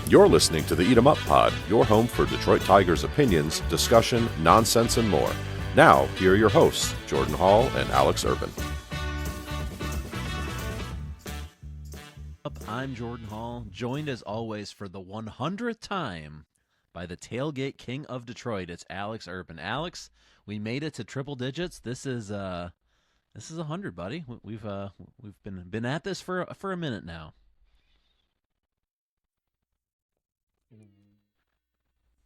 You're listening to the Eat 'em Up Pod, your home for Detroit Tigers opinions, discussion, nonsense, and more. Now, here are your hosts, Jordan Hall and Alex Urban. I'm Jordan Hall, joined as always for the 100th time by the tailgate king of Detroit. It's Alex Urban. Alex, we made it to triple digits. This is 100, buddy. We've been at this for a minute now.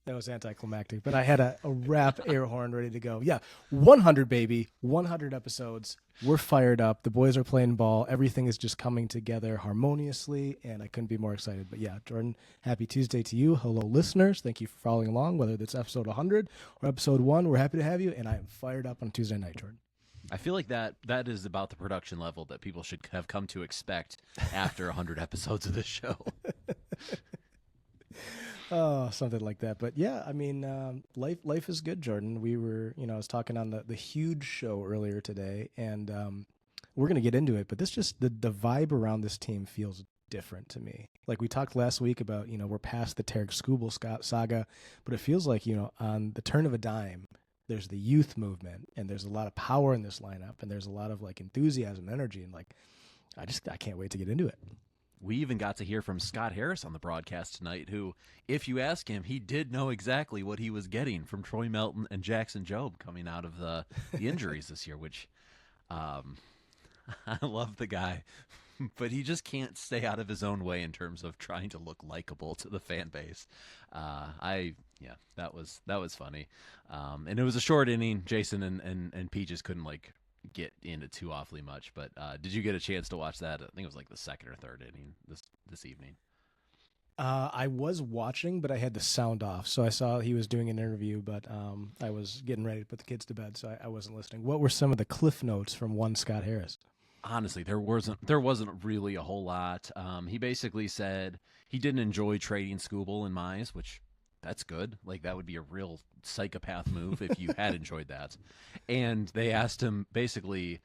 That was anticlimactic, but I had a rap air horn ready to go. Yeah, 100, baby. 100 episodes. We're fired up. The boys are playing ball. Everything is just coming together harmoniously, and I couldn't be more excited. But yeah, Jordan, happy Tuesday to you. Hello, listeners. Thank you for following along, whether it's episode 100 or episode 1. We're happy to have you, and I am fired up on Tuesday night, Jordan. I feel like that is about the production level that people should have come to expect after 100 episodes of this show. Oh, something like that. But yeah, I mean, life is good, Jordan. We were, I was talking on the huge show earlier today, and we're going to get into it, but the vibe around this team feels different to me. Like we talked last week about, we're past the Tarik Skubal saga, but it feels like, on the turn of a dime, there's the youth movement, and there's a lot of power in this lineup, and there's a lot of like enthusiasm and energy, and like, I can't wait to get into it. We even got to hear from Scott Harris on the broadcast tonight, who, if you ask him, he did know exactly what he was getting from Troy Melton and Jackson Jobe coming out of the injuries this year, which I love the guy, but he just can't stay out of his own way in terms of trying to look likable to the fan base. That was funny. And it was a short inning. Jason and Peaches couldn't get into too awfully much, but did you get a chance to watch that? I think it was like the second or third inning this evening. I was watching, but I had the sound off, so I saw he was doing an interview, but I was getting ready to put the kids to bed, so I wasn't listening. What were some of the cliff notes from one Scott Harris? Honestly, there wasn't really a whole lot. He basically said he didn't enjoy trading Skubal and Mize, which that's good. Like, that would be a real psychopath move if you had enjoyed that. And they asked him basically,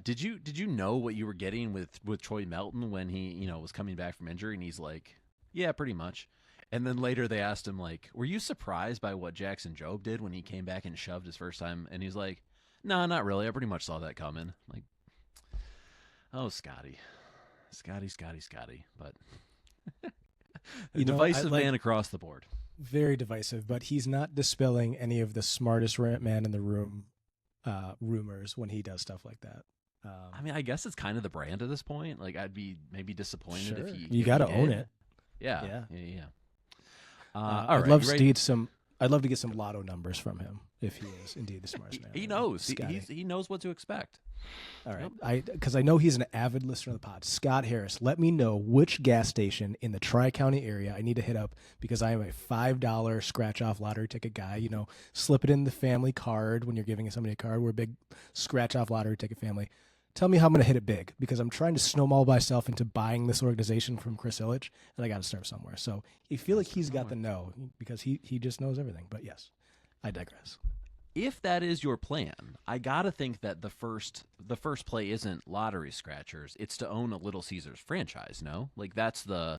did you know what you were getting with Troy Melton when he was coming back from injury? And he's like, yeah, pretty much. And then later they asked him, like, were you surprised by what Jackson Jobe did when he came back and shoved his first time? And he's like, no, not really. I pretty much saw that coming. Like, oh, Scotty. But divisive man across the board. Very divisive, but he's not dispelling any of the smartest man in the room rumors when he does stuff like that. I mean, I guess it's kind of the brand at this point. Like, I'd be maybe disappointed if he. You got to own it. Yeah. I'd love to get some lotto numbers from him if he is indeed the smartest man. He knows. He knows what to expect. All right, because I know he's an avid listener of the pod. Scott Harris, let me know which gas station in the Tri-County area I need to hit up because I am a $5 scratch-off lottery ticket guy. Slip it in the family card when you're giving somebody a card. We're a big scratch-off lottery ticket family. Tell me how I'm going to hit it big because I'm trying to snowball myself into buying this organization from Chris Ilitch, and I got to start somewhere. So I feel like he's got the know because he just knows everything. But yes, I digress. If that is your plan, I gotta think that the first play isn't lottery scratchers. It's to own a Little Caesars franchise. No, like that's the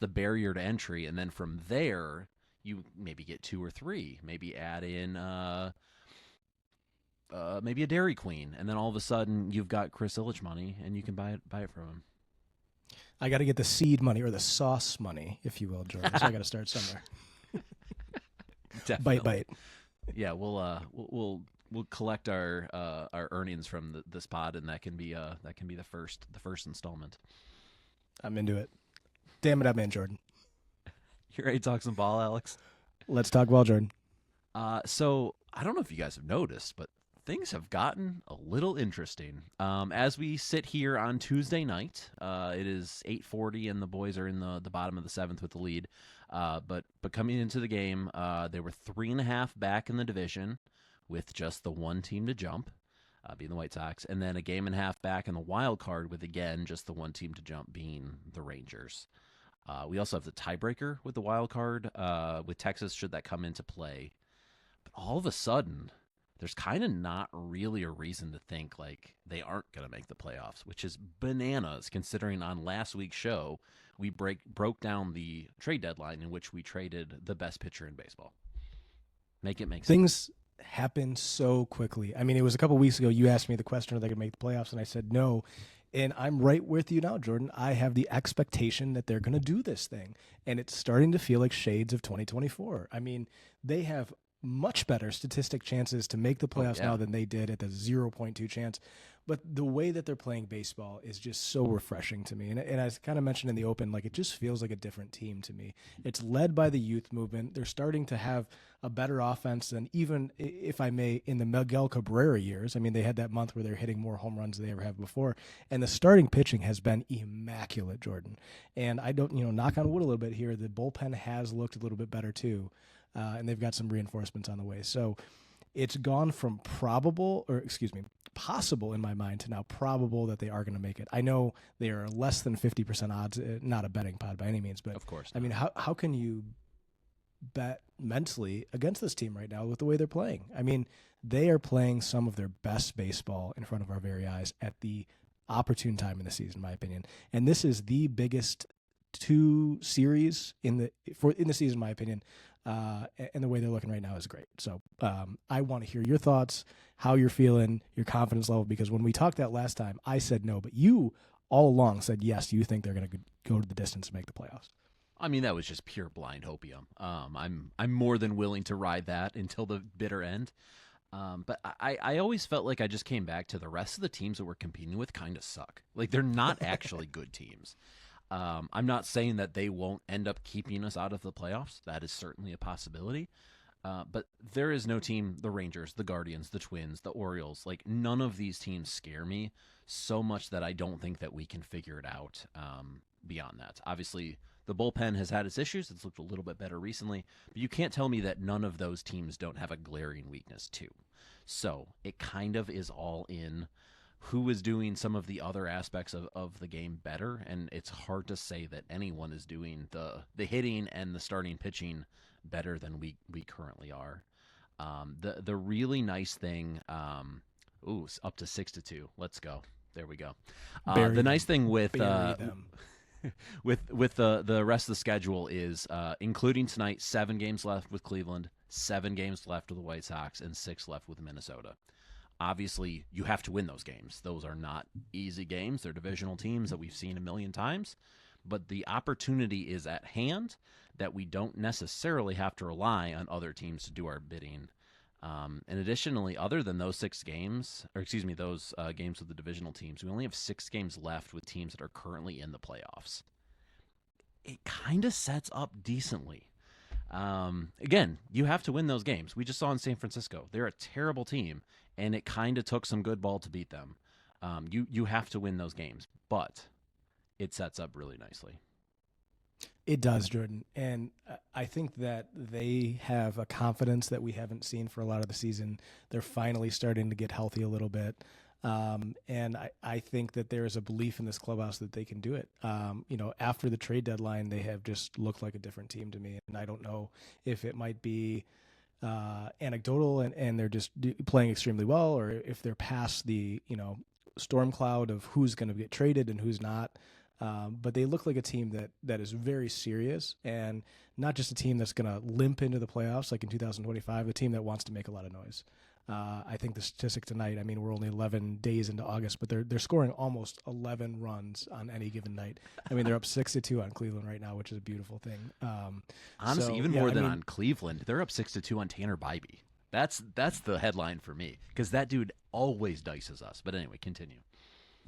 barrier to entry, and then from there you maybe get 2 or 3. Maybe add in maybe a Dairy Queen, and then all of a sudden you've got Chris Ilitch money, and you can buy it from him. I got to get the seed money or the sauce money, if you will, Jordan. So I got to start somewhere. Definitely. Bite. Yeah, we'll collect our earnings from this pod, and that can be the first installment. I'm into it. Damn it, I'm in, Jordan. You ready to talk some ball, Alex? Let's talk ball, Jordan. So I don't know if you guys have noticed, but things have gotten a little interesting. As we sit here on Tuesday night, it is 8:40, and the boys are in the bottom of the 7th with the lead. But coming into the game, they were 3.5 back in the division, with just the one team to jump, being the White Sox, and then a 1.5 back in the wild card, with again just the one team to jump, being the Rangers. We also have the tiebreaker with the wild card with Texas, should that come into play. But all of a sudden, there's kind of not really a reason to think like they aren't going to make the playoffs, which is bananas considering on last week's show we broke down the trade deadline in which we traded the best pitcher in baseball. Make it make sense. Things happen so quickly. I mean, it was a couple weeks ago you asked me the question if they could make the playoffs, and I said no. And I'm right with you now, Jordan. I have the expectation that they're going to do this thing, and it's starting to feel like shades of 2024. I mean, they have much better statistic chances to make the playoffs now than they did at the 0.2 chance. But the way that they're playing baseball is just so refreshing to me. And as I kind of mentioned in the open, like, it just feels like a different team to me. It's led by the youth movement. They're starting to have a better offense than even, if I may, in the Miguel Cabrera years. I mean, they had that month where they're hitting more home runs than they ever have before. And the starting pitching has been immaculate, Jordan. And I don't, knock on wood a little bit here, the bullpen has looked a little bit better too. And they've got some reinforcements on the way. So it's gone from possible in my mind to now probable that they are going to make it. I know they are less than 50% odds, not a betting pod by any means, but of course. I mean, how can you bet mentally against this team right now with the way they're playing? I mean, they are playing some of their best baseball in front of our very eyes at the opportune time in the season, in my opinion. And this is the biggest two series in the season, in my opinion. And the way they're looking right now is great. So I want to hear your thoughts, how you're feeling, your confidence level, because when we talked that last time, I said no, but you all along said yes, you think they're going to go to the distance and make the playoffs. I mean, that was just pure blind hopium. I'm more than willing to ride that until the bitter end. But I always felt like I just came back to the rest of the teams that we're competing with kind of suck. Like, they're not actually good teams. I'm not saying that they won't end up keeping us out of the playoffs. That is certainly a possibility. But there is no team, the Rangers, the Guardians, the Twins, the Orioles, like, none of these teams scare me so much that I don't think that we can figure it out beyond that. Obviously, the bullpen has had its issues. It's looked a little bit better recently. But you can't tell me that none of those teams don't have a glaring weakness too. So it kind of is all in who is doing some of the other aspects of the game better, and it's hard to say that anyone is doing the hitting and the starting pitching better than we currently are. The really nice thing, up to 6-2. Let's go. There we go. The nice thing with with the rest of the schedule is, including tonight, 7 games left with Cleveland, 7 games left with the White Sox, and 6 left with Minnesota. Obviously, you have to win those games. Those are not easy games. They're divisional teams that we've seen a million times. But the opportunity is at hand that we don't necessarily have to rely on other teams to do our bidding. And additionally, other than those 6 games, those games with the divisional teams, we only have 6 games left with teams that are currently in the playoffs. It kind of sets up decently. Again, you have to win those games. We just saw in San Francisco. They're a terrible team, and it kind of took some good ball to beat them. You have to win those games, but it sets up really nicely. It does, Jordan. And I think that they have a confidence that we haven't seen for a lot of the season. They're finally starting to get healthy a little bit. And I think that there is a belief in this clubhouse that they can do it. After the trade deadline, they have just looked like a different team to me. And I don't know if it might be anecdotal and they're just playing extremely well, or if they're past the, storm cloud of who's going to get traded and who's not. But they look like a team that is very serious, and not just a team that's going to limp into the playoffs like in 2025, a team that wants to make a lot of noise. I think the statistic tonight, I mean, we're only 11 days into August, but they're scoring almost 11 runs on any given night. I mean, they're up 6-2 on Cleveland right now, which is a beautiful thing. Honestly, even more than on Cleveland, they're up 6-2 on Tanner Bybee. That's the headline for me, because that dude always dices us. But anyway, continue.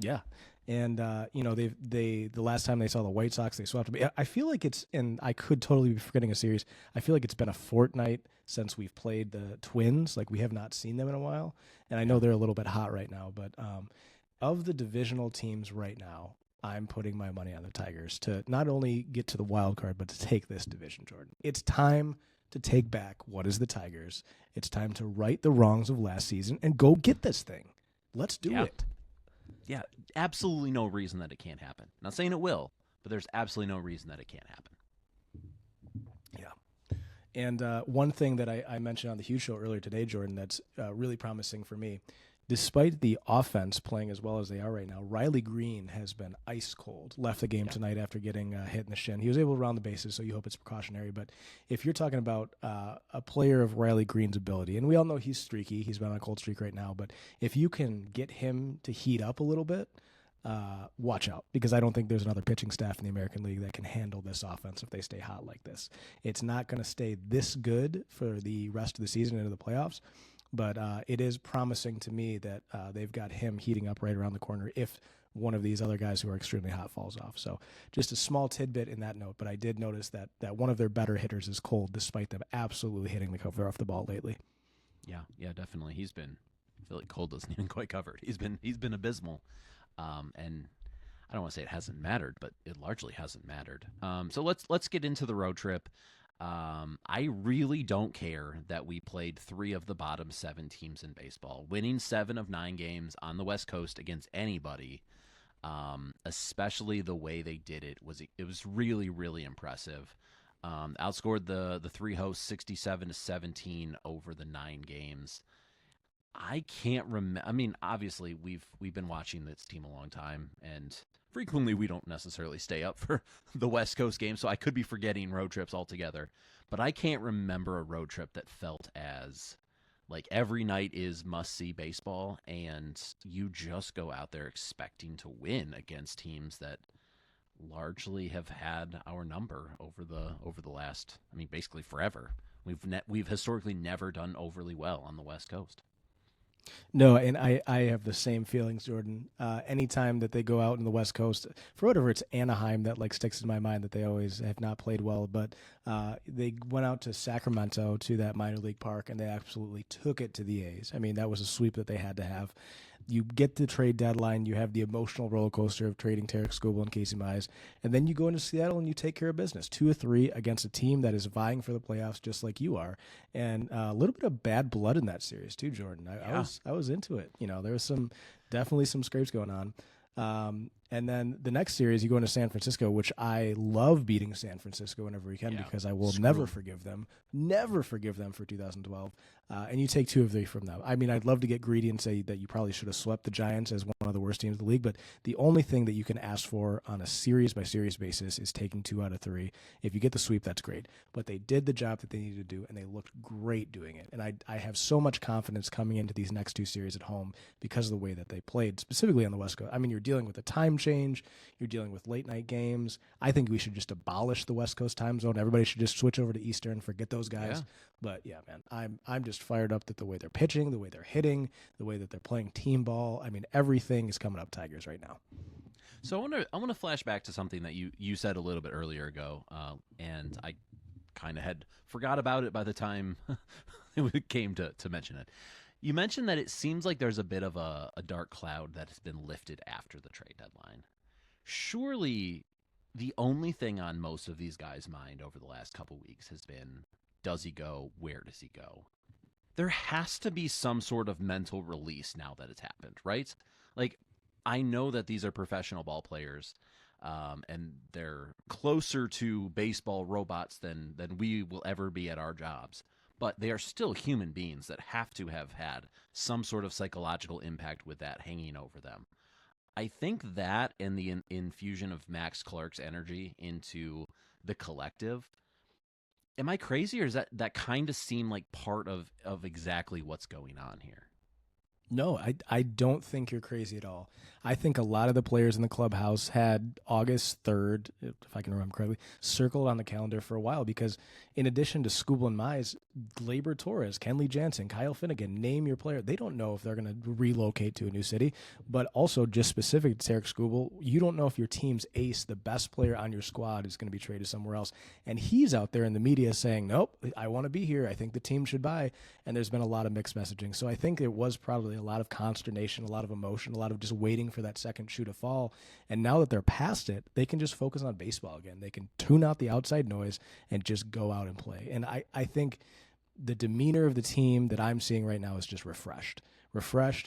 Yeah. And, the last time they saw the White Sox, they swept them. I feel like and I could totally be forgetting a series. I feel like it's been a fortnight since we've played the Twins. Like, we have not seen them in a while. And I know they're a little bit hot right now. But of the divisional teams right now, I'm putting my money on the Tigers to not only get to the wild card, but to take this division, Jordan. It's time to take back what is the Tigers. It's time to right the wrongs of last season and go get this thing. Let's do it. Yeah, absolutely no reason that it can't happen. Not saying it will, but there's absolutely no reason that it can't happen. Yeah. And one thing that I mentioned on the Hughes Show earlier today, Jordan, that's really promising for me, despite the offense playing as well as they are right now, Riley Green has been ice cold. Left the game tonight after getting hit in the shin. He was able to round the bases, so you hope it's precautionary. But if you're talking about a player of Riley Green's ability, and we all know he's streaky, he's been on a cold streak right now, but if you can get him to heat up a little bit, watch out, because I don't think there's another pitching staff in the American League that can handle this offense if they stay hot like this. It's not going to stay this good for the rest of the season into the playoffs, but it is promising to me that they've got him heating up right around the corner if one of these other guys who are extremely hot falls off. So just a small tidbit in that note, but I did notice that one of their better hitters is cold, despite them absolutely hitting the cover off the ball lately. Yeah, definitely. I feel like Cole doesn't even quite cover it. He's been abysmal. And I don't want to say it hasn't mattered, but it largely hasn't mattered. So let's get into the road trip. I really don't care that we played 3 of the bottom 7 teams in baseball. Winning 7 of 9 games on the West Coast against anybody, especially the way they did it was really, really impressive. Outscored the 3 hosts 67-17 over the 9 games. I can't remember. I mean, obviously, we've been watching this team a long time, and frequently we don't necessarily stay up for the West Coast game, so I could be forgetting road trips altogether. But I can't remember a road trip that felt as like every night is must-see baseball, and you just go out there expecting to win against teams that largely have had our number over the last, I mean, basically forever. We've historically never done overly well on the West Coast. No, and I have the same feelings, Jordan. Anytime that they go out in the West Coast, for whatever, it's Anaheim that like sticks in my mind that they always have not played well. But they went out to Sacramento to that minor league park, and they absolutely took it to the A's. I mean, that was a sweep that they had to have. You get the trade deadline, you have the emotional roller coaster of trading Tarik, Skubal, and Mize, and then you go into Seattle and you take care of business. 2-3 against a team that is vying for the playoffs just like you are, and a little bit of bad blood in that series too, Jordan. I was into it. You know, there was definitely some scrapes going on. And then the next series, you go into San Francisco, which I love beating San Francisco whenever we can because I will never forgive them for 2012. And you take 2 of 3 from them. I mean, I'd love to get greedy and say that you probably should have swept the Giants as one of the worst teams in the league, but the only thing that you can ask for on a series-by-series basis is taking 2 out of 3. If you get the sweep, that's great. But they did the job that they needed to do, and they looked great doing it. And I have so much confidence coming into these next 2 series at home because of the way that they played, specifically on the West Coast. I mean, you're dealing with a time change. You're dealing with late-night games. I think we should just abolish the West Coast time zone. Everybody should just switch over to Eastern, forget those guys. Yeah. But, yeah, man, I'm just fired up that the way they're pitching, the way they're hitting, the way that they're playing team ball. I mean, everything is coming up Tigers right now. So I want to flash back to something that you said a little bit earlier ago, and I kind of had forgot about it by the time it came to mention it. You mentioned that it seems like there's a bit of a dark cloud that has been lifted after the trade deadline. Surely the only thing on most of these guys' mind over the last couple weeks has been, does he go? Where does he go? There has to be some sort of mental release now that it's happened, right? Like, I know that these are professional ball players, and they're closer to baseball robots than we will ever be at our jobs. But they are still human beings that have to have had some sort of psychological impact with that hanging over them. I think that and the infusion of Max Clark's energy into the collective. Am I crazy, or is that kind of seem like part of exactly what's going on here? No, I don't think you're crazy at all. I think a lot of the players in the clubhouse had August 3rd, if I can remember correctly, circled on the calendar for a while because in addition to Skubal and Mize, Gleyber Torres, Kenley Jansen, Kyle Finnegan, name your player. They don't know if they're going to relocate to a new city, but also just specific to Tarik Skubal, you don't know if your team's ace, the best player on your squad, is going to be traded somewhere else. And he's out there in the media saying, nope, I want to be here. I think the team should buy. And there's been a lot of mixed messaging. So I think it was probably a lot of consternation, a lot of emotion, a lot of just waiting for that second shoe to fall. And now that they're past it, they can just focus on baseball again. They can tune out the outside noise and just go out and play. And I think the demeanor of the team that I'm seeing right now is just refreshed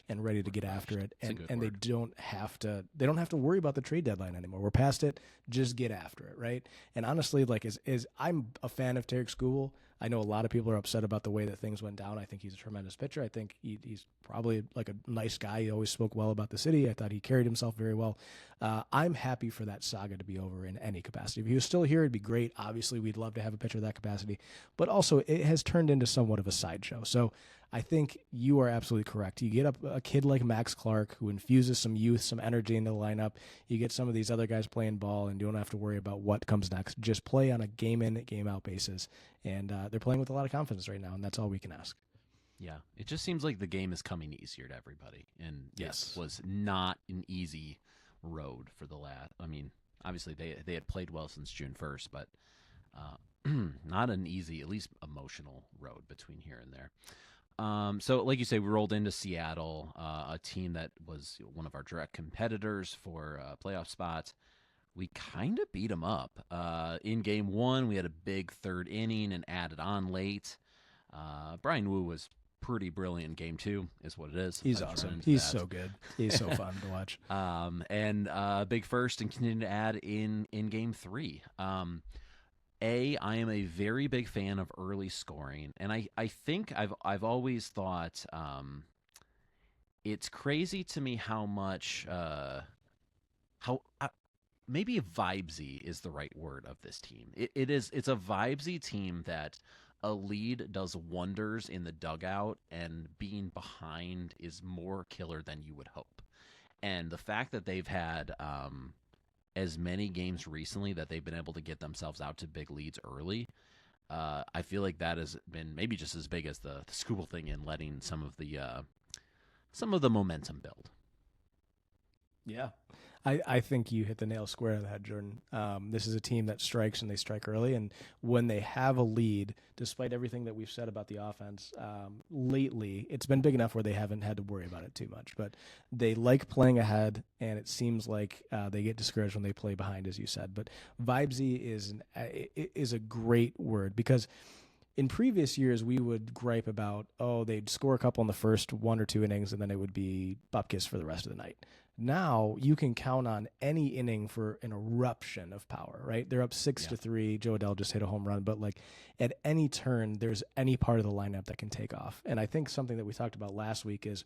and ready to get after it. And they don't have to worry about the trade deadline anymore. We're past it. Just get after it. Right. And honestly, like as I'm a fan of Tarik Skubal, I know a lot of people are upset about the way that things went down. I think he's a tremendous pitcher. I think he's probably like a nice guy. He always spoke well about the city. I thought he carried himself very well. I'm happy for that saga to be over in any capacity. If he was still here, it'd be great. Obviously, we'd love to have a pitcher of that capacity, but also it has turned into somewhat of a sideshow. So I think you are absolutely correct. You get up a kid like Max Clark who infuses some youth, some energy into the lineup. You get some of these other guys playing ball, and you don't have to worry about what comes next. Just play on a game in, game out basis. And they're playing with a lot of confidence right now, and that's all we can ask. Yeah, it just seems like the game is coming easier to everybody, and Yes. it was not an easy road for the last. I mean, obviously they had played well since June 1st, but not an easy, at least emotional road between here and there. So, like you say, we rolled into Seattle, a team that was one of our direct competitors for playoff spots. We kind of beat them up. In game one, we had a big third inning and added on late. Brian Wu was pretty brilliant in game two, is what it is. He's awesome. He's so good. He's so fun to watch. And big first and continue to add in game three. I am a very big fan of early scoring, and I think I've always thought it's crazy to me how much maybe vibesy is the right word of this team. It's a vibesy team that a lead does wonders in the dugout, and being behind is more killer than you would hope. And the fact that they've had as many games recently that they've been able to get themselves out to big leads early, I feel like that has been maybe just as big as the Skubal thing in letting some of the momentum build. Yeah. I think you hit the nail square on the head, Jordan. This is a team that strikes, and they strike early. And when they have a lead, despite everything that we've said about the offense, lately, it's been big enough where they haven't had to worry about it too much. But they like playing ahead, and it seems like they get discouraged when they play behind, as you said. But vibesy is a great word, because in previous years, we would gripe about, they'd score a couple in the first 1 or 2 innings, and then it would be bupkis for the rest of the night. Now you can count on any inning for an eruption of power, right? They're up 6-3. Joe Adell just hit a home run, but like at any turn, there's any part of the lineup that can take off. And I think something that we talked about last week is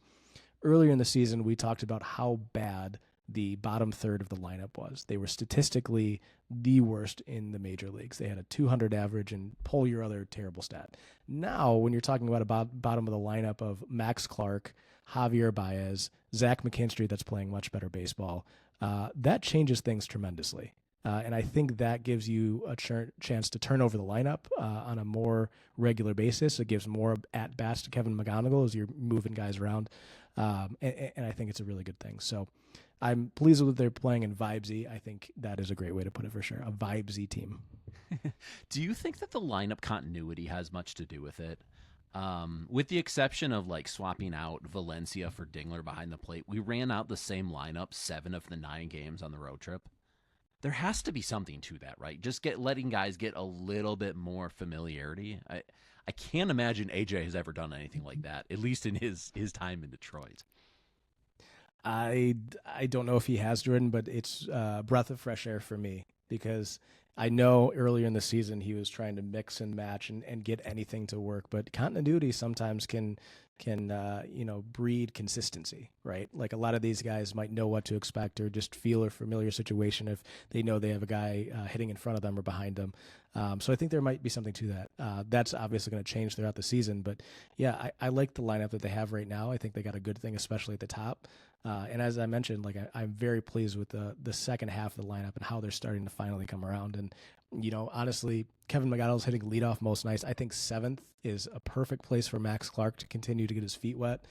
earlier in the season, we talked about how bad the bottom third of the lineup was. They were statistically the worst in the major leagues. They had a 200 average, and pull your other terrible stat. Now, when you're talking about a bottom of the lineup of Max Clark, Javier Baez, Zach McKinstry, that's playing much better baseball, that changes things tremendously. And I think that gives you a chance to turn over the lineup on a more regular basis. It gives more at-bats to Kevin McGonigle as you're moving guys around. And I think it's a really good thing. So I'm pleased with what they're playing in vibesy. I think that is a great way to put it for sure. A vibesy team. Do you think that the lineup continuity has much to do with it? With the exception of like swapping out Valencia for Dingler behind the plate, we ran out the same lineup 7 of the 9 games on the road trip. There has to be something to that, right? Just letting guys get a little bit more familiarity. I can't imagine AJ has ever done anything like that, at least in his time in Detroit. I don't know if he has, Jordan, but it's a breath of fresh air for me, because I know earlier in the season he was trying to mix and match and get anything to work, but continuity sometimes can breed consistency, right? Like a lot of these guys might know what to expect, or just feel a familiar situation if they know they have a guy hitting in front of them or behind them. So I think there might be something to that. That's obviously going to change throughout the season, but yeah, I like the lineup that they have right now. I think they got a good thing, especially at the top. And as I mentioned, like I'm very pleased with the second half of the lineup and how they're starting to finally come around. And, honestly, Kevin McGonigle's hitting leadoff most nights. I think 7th is a perfect place for Max Clark to continue to get his feet wet.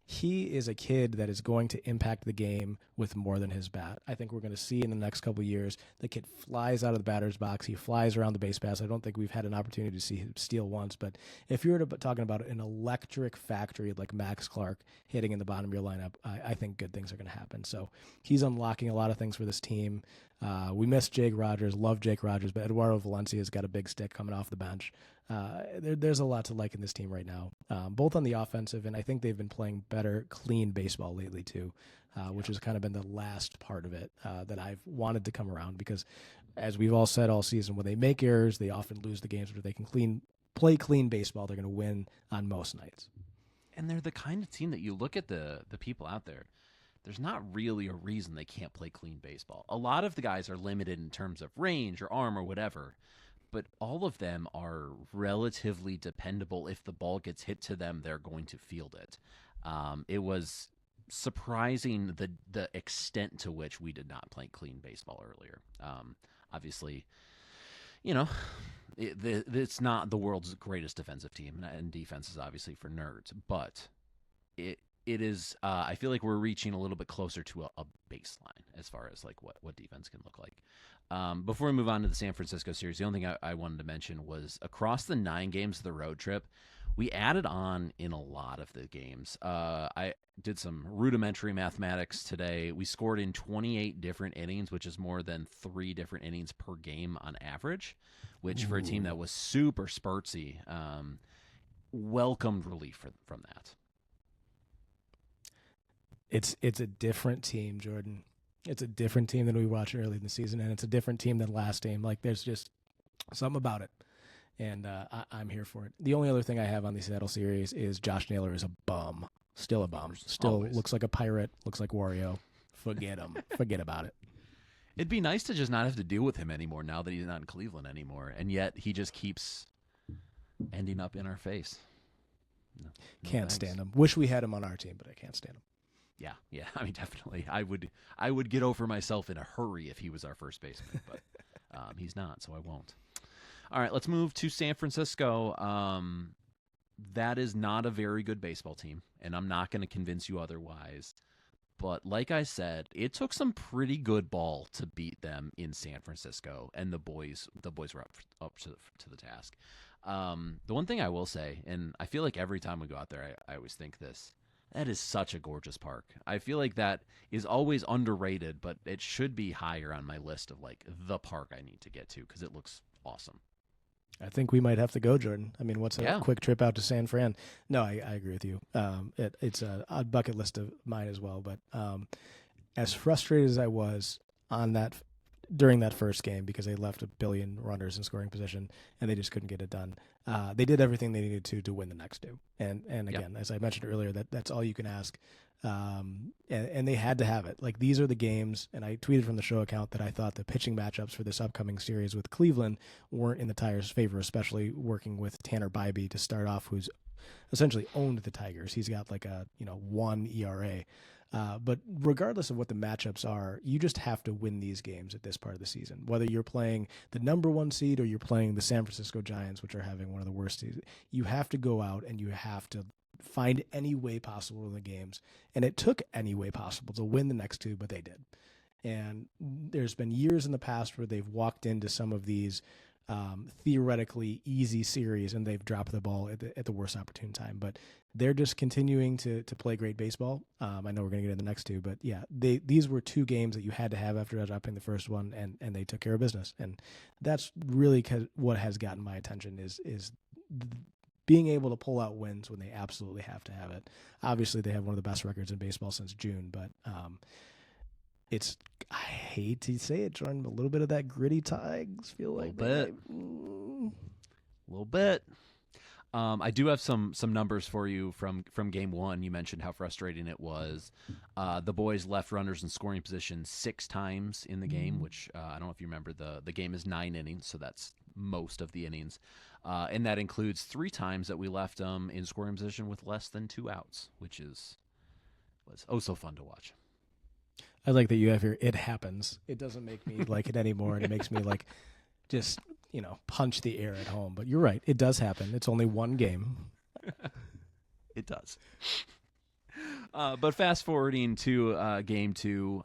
He is a kid that is going to impact the game with more than his bat. I think we're going to see in the next couple of years, the kid flies out of the batter's box. He flies around the base paths. I don't think we've had an opportunity to see him steal once, but if you were talking about an electric factory like Max Clark hitting in the bottom of your lineup, I think good things are going to happen. So he's unlocking a lot of things for this team. We miss Jake Rogers, love Jake Rogers, but Eduardo Valencia's got a big stick coming off the bench. There's a lot to like in this team right now, both on the offensive, and I think they've been playing better, clean baseball lately too, which has kind of been the last part of it that I've wanted to come around, because as we've all said all season, when they make errors, they often lose the games, but if they can play clean baseball, they're going to win on most nights. And they're the kind of team that you look at the people out there. There's not really a reason they can't play clean baseball. A lot of the guys are limited in terms of range or arm or whatever, but all of them are relatively dependable. If the ball gets hit to them, they're going to field it. It was surprising the extent to which we did not play clean baseball earlier. Obviously, it's not the world's greatest defensive team, and defense is obviously for nerds, but it is. I feel like we're reaching a little bit closer to a baseline as far as like what defense can look like. Before we move on to the San Francisco series, the only thing I wanted to mention was across the 9 games of the road trip, we added on in a lot of the games. I did some rudimentary mathematics today. We scored in 28 different innings, which is more than 3 different innings per game on average, which for a team that was super spurtsy, welcomed relief from that. It's a different team, Jordan. It's a different team than we watched early in the season, and it's a different team than last game. Like, there's just something about it, and I'm here for it. The only other thing I have on the Seattle series is Josh Naylor is a bum. Still a bum. Still Always. Looks like a pirate, looks like Wario. Forget him. Forget about it. It'd be nice to just not have to deal with him anymore now that he's not in Cleveland anymore, and yet he just keeps ending up in our face. No Can't thanks. stand him. Wish we had him on our team, but I can't stand him. Yeah. I mean, definitely. I would get over myself in a hurry if he was our first baseman, but he's not, so I won't. All right, let's move to San Francisco. That is not a very good baseball team, and I'm not going to convince you otherwise. But like I said, it took some pretty good ball to beat them in San Francisco, and the boys were up to the task. The one thing I will say, and I feel like every time we go out there, I always think this. That is such a gorgeous park. I feel like that is always underrated, but it should be higher on my list of like the park I need to get to because it looks awesome. I think we might have to go, Jordan. I mean, what's a Yeah. quick trip out to San Fran? No, I agree with you. It's a bucket list of mine as well. But as frustrated as I was on that during that first game because they left a billion runners in scoring position and they just couldn't get it done, they did everything they needed to win the next 2. And again, as I mentioned earlier, that's all you can ask. And they had to have it. Like, these are the games, and I tweeted from the show account that I thought the pitching matchups for this upcoming series with Cleveland weren't in the Tigers' favor, especially working with Tanner Bybee to start off, who's essentially owned the Tigers. He's got like a 1 ERA. But regardless of what the matchups are, you just have to win these games at this part of the season. Whether you're playing the number 1 seed or you're playing the San Francisco Giants, which are having one of the worst seasons, you have to go out and you have to find any way possible in the games. And it took any way possible to win the next 2, but they did. And there's been years in the past where they've walked into some of these theoretically easy series and they've dropped the ball at the worst opportune time. But they're just continuing to play great baseball. I know we're going to get into the next 2, but yeah, these were 2 games that you had to have after dropping the first one, and they took care of business. And that's really what has gotten my attention is being able to pull out wins when they absolutely have to have it. Obviously, they have one of the best records in baseball since June, but I hate to say it, Jordan, a little bit of that gritty Tigers feel like A little bit. I do have some numbers for you from game 1. You mentioned how frustrating it was. The boys left runners in scoring position 6 times in the game, which I don't know if you remember. The game is 9 innings, so that's most of the innings. And that includes 3 times that we left them in scoring position with less than 2 outs, which was so fun to watch. I like that you have here, it happens. It doesn't make me like it anymore, and it makes me like just, punch the air at home. But you're right, it does happen. It's only 1 game. It does. But fast forwarding to game 2,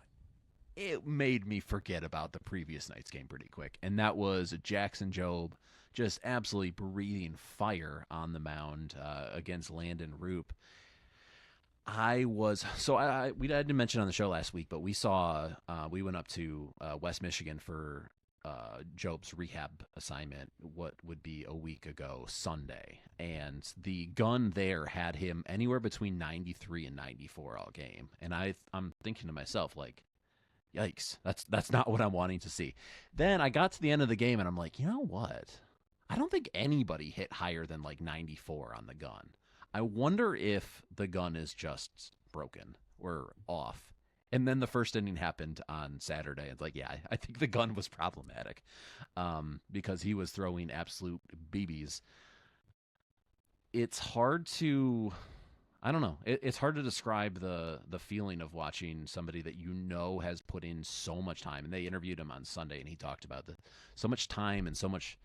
it made me forget about the previous night's game pretty quick. And that was Jackson Jobe just absolutely breathing fire on the mound against Landon Roop. We didn't mention on the show last week, but we went up to West Michigan for Jobe's rehab assignment, what would be a week ago Sunday. And the gun there had him anywhere between 93 and 94 all game. And I'm thinking to myself, like, yikes, that's not what I'm wanting to see. Then I got to the end of the game and I'm like, you know what? I don't think anybody hit higher than like 94 on the gun. I wonder if the gun is just broken or off. And then the first inning happened on Saturday. It's like, yeah, I think the gun was problematic because he was throwing absolute BBs. It's hard to, I don't know. It's hard to describe the feeling of watching somebody that you know has put in so much time. And they interviewed him on Sunday, and he talked about so much time and so much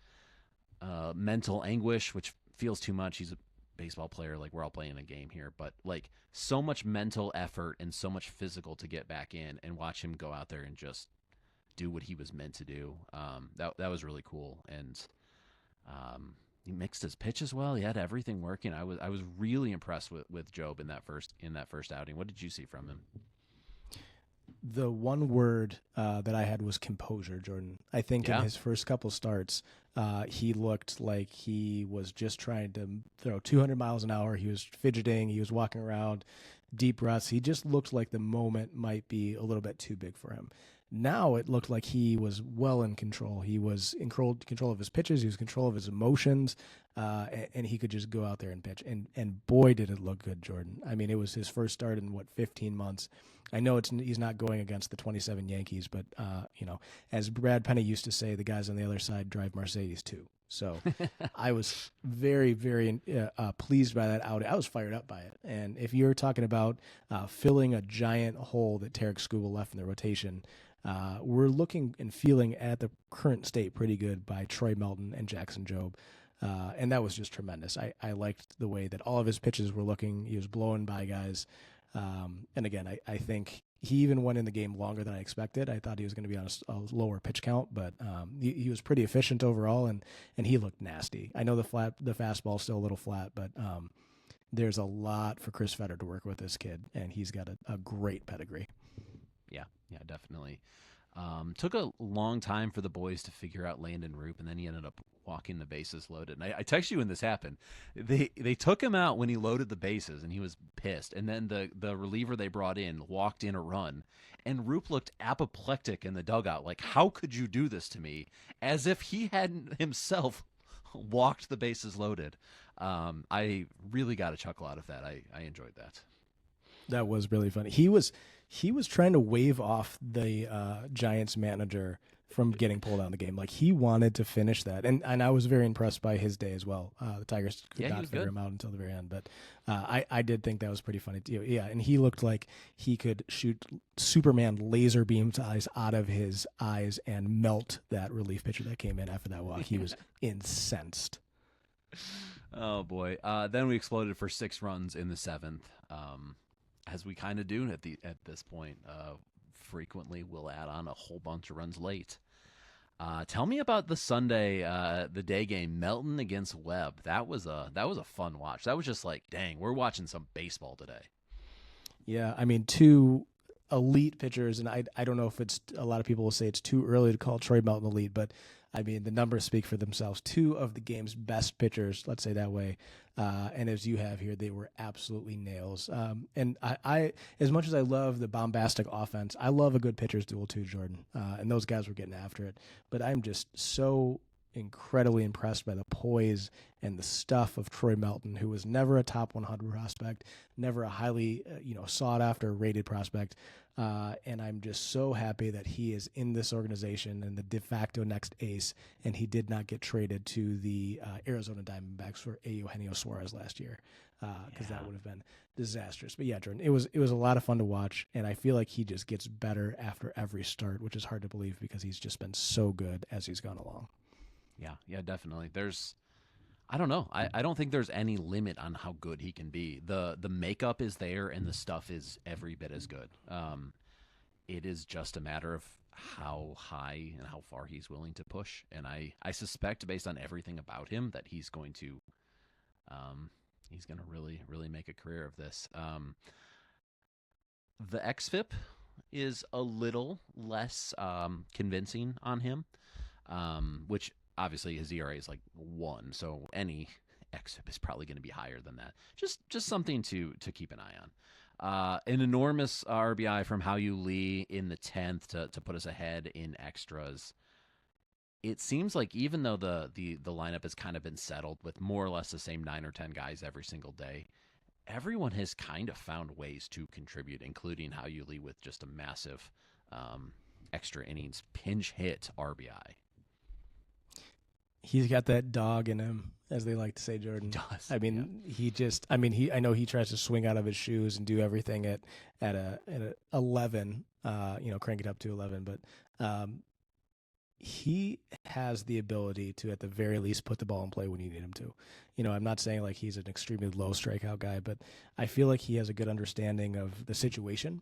mental anguish, which feels too much. He's a baseball player, like we're all playing a game here, but like so much mental effort and so much physical to get back in, and watch him go out there and just do what he was meant to do. That was really cool. And he mixed his pitch as well. He had everything working. I was really impressed with Job in that first outing. What did you see from him? The one word that I had was composure, Jordan. I think in his first couple starts, he looked like he was just trying to throw 200 miles an hour. He was fidgeting. He was walking around, deep breaths. He just looked like the moment might be a little bit too big for him. Now it looked like he was well in control. He was in control of his pitches. He was in control of his emotions, and he could just go out there and pitch. And boy, did it look good, Jordan. I mean, it was his first start in, 15 months. I know he's not going against the 27 Yankees, but, as Brad Penny used to say, the guys on the other side drive Mercedes too. So I was very, very pleased by that outing. I was fired up by it. And if you're talking about filling a giant hole that Tarik Skubal left in the rotation, we're looking and feeling at the current state pretty good by Troy Melton and Jackson Jobe. And that was just tremendous. I liked the way that all of his pitches were looking. He was blowing by guys. And again, I think he even went in the game longer than I expected. I thought he was going to be on a lower pitch count, but he was pretty efficient overall, and he looked nasty. I know the fastball is still a little flat, but there's a lot for Chris Fetter to work with this kid, and he's got a great pedigree. Yeah, definitely. Took a long time for the boys to figure out Landon Roop, and then he ended up walking the bases loaded. And I text you when this happened. They took him out when he loaded the bases, and he was pissed. And then the reliever they brought in walked in a run, and Roop looked apoplectic in the dugout. Like, how could you do this to me? As if he hadn't himself walked the bases loaded. I really got a chuckle out of that. I enjoyed that. That was really funny. He was trying to wave off the Giants manager from getting pulled out of the game. Like, he wanted to finish that. And I was very impressed by his day as well. The Tigers could not figure him out until the very end. But I did think that was pretty funny too. Yeah, and he looked like he could shoot Superman laser beams eyes out of his eyes and melt that relief pitcher that came in after that walk. He was incensed. Oh, boy. Then we exploded for 6 runs in the 7th. As we kind of do at this point, frequently we'll add on a whole bunch of runs late. Tell me about the Sunday, the day game, Melton against Webb. That was a fun watch. That was just like, dang, we're watching some baseball today. Yeah, I mean, 2 elite pitchers, and I don't know if a lot of people will say it's too early to call Troy Melton elite, but I mean, the numbers speak for themselves. 2 of the game's best pitchers, let's say that way. And as you have here, they were absolutely nails. And I, as much as I love the bombastic offense, I love a good pitcher's duel too, Jordan. And those guys were getting after it. But I'm just so incredibly impressed by the poise and the stuff of Troy Melton, who was never a top 100 prospect, never a highly sought after rated prospect. And I'm just so happy that he is in this organization and the de facto next ace, and he did not get traded to the Arizona Diamondbacks for Eugenio Suarez last year, because that would have been disastrous. But yeah, Jordan, it was a lot of fun to watch, and I feel like he just gets better after every start, which is hard to believe because he's just been so good as he's gone along. Yeah, definitely. I don't know. I don't think there's any limit on how good he can be. The makeup is there, and the stuff is every bit as good. It is just a matter of how high and how far he's willing to push. And I suspect, based on everything about him, that he's going to really, really make a career of this. The xFIP is a little less convincing on him, which obviously his ERA is like 1, so any xFIP is probably going to be higher than that. Just something to keep an eye on. An enormous RBI from Hao-Yu Lee in the 10th to put us ahead in extras. it seems like even though the lineup has kind of been settled with more or less the same 9 or 10 guys every single day, everyone has kind of found ways to contribute, including Hao Lee with just a massive extra innings pinch hit RBI. He's got that dog in him, as they like to say, Jordan. He does. I mean, I know he tries to swing out of his shoes and do everything at a 11, crank it up to 11, but he has the ability to, at the very least, put the ball in play when you need him to. I'm not saying like he's an extremely low strikeout guy, but I feel like he has a good understanding of the situation.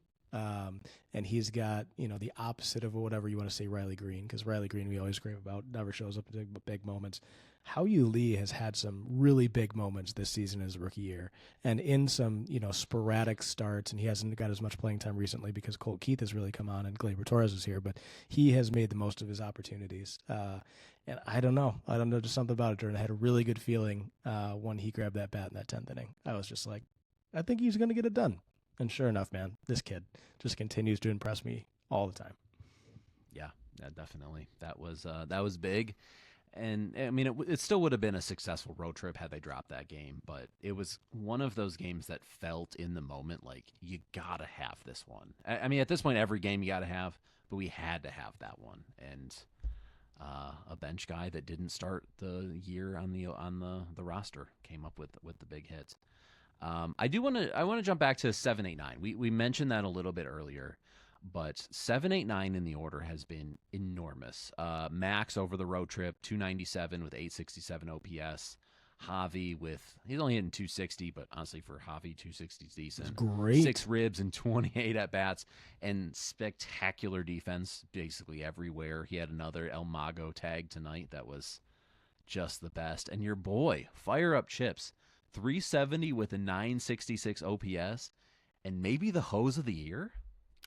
And he's got, the opposite of whatever you want to say Riley Green, because Riley Green we always crave about, never shows up in big moments. Hao Lee has had some really big moments this season as a rookie year, and in some, sporadic starts, and he hasn't got as much playing time recently because Colt Keith has really come on and Gleyber Torres is here, but he has made the most of his opportunities. And I don't know, just something about it, Jordan. I had a really good feeling when he grabbed that bat in that 10th inning. I was just like, I think he's going to get it done. And sure enough, man, this kid just continues to impress me all the time. Yeah, definitely. That was big. And I mean, it still would have been a successful road trip had they dropped that game, but it was one of those games that felt in the moment like you got to have this one. I mean, at this point, every game you got to have, but we had to have that one. And a bench guy that didn't start the year on the roster came up with the big hits. I want to jump back to 7-8-9. We mentioned that a little bit earlier, but 7-8-9 in the order has been enormous. Max over the road trip, 297 with 867 OPS. Javi he's only hitting 260, but honestly for Javi, 260 is decent. That's great. 6 ribs and 28 at bats, and spectacular defense basically everywhere. He had another El Mago tag tonight that was just the best. And your boy, Fire Up Chips, 370 with a 966 OPS, and maybe the hose of the year.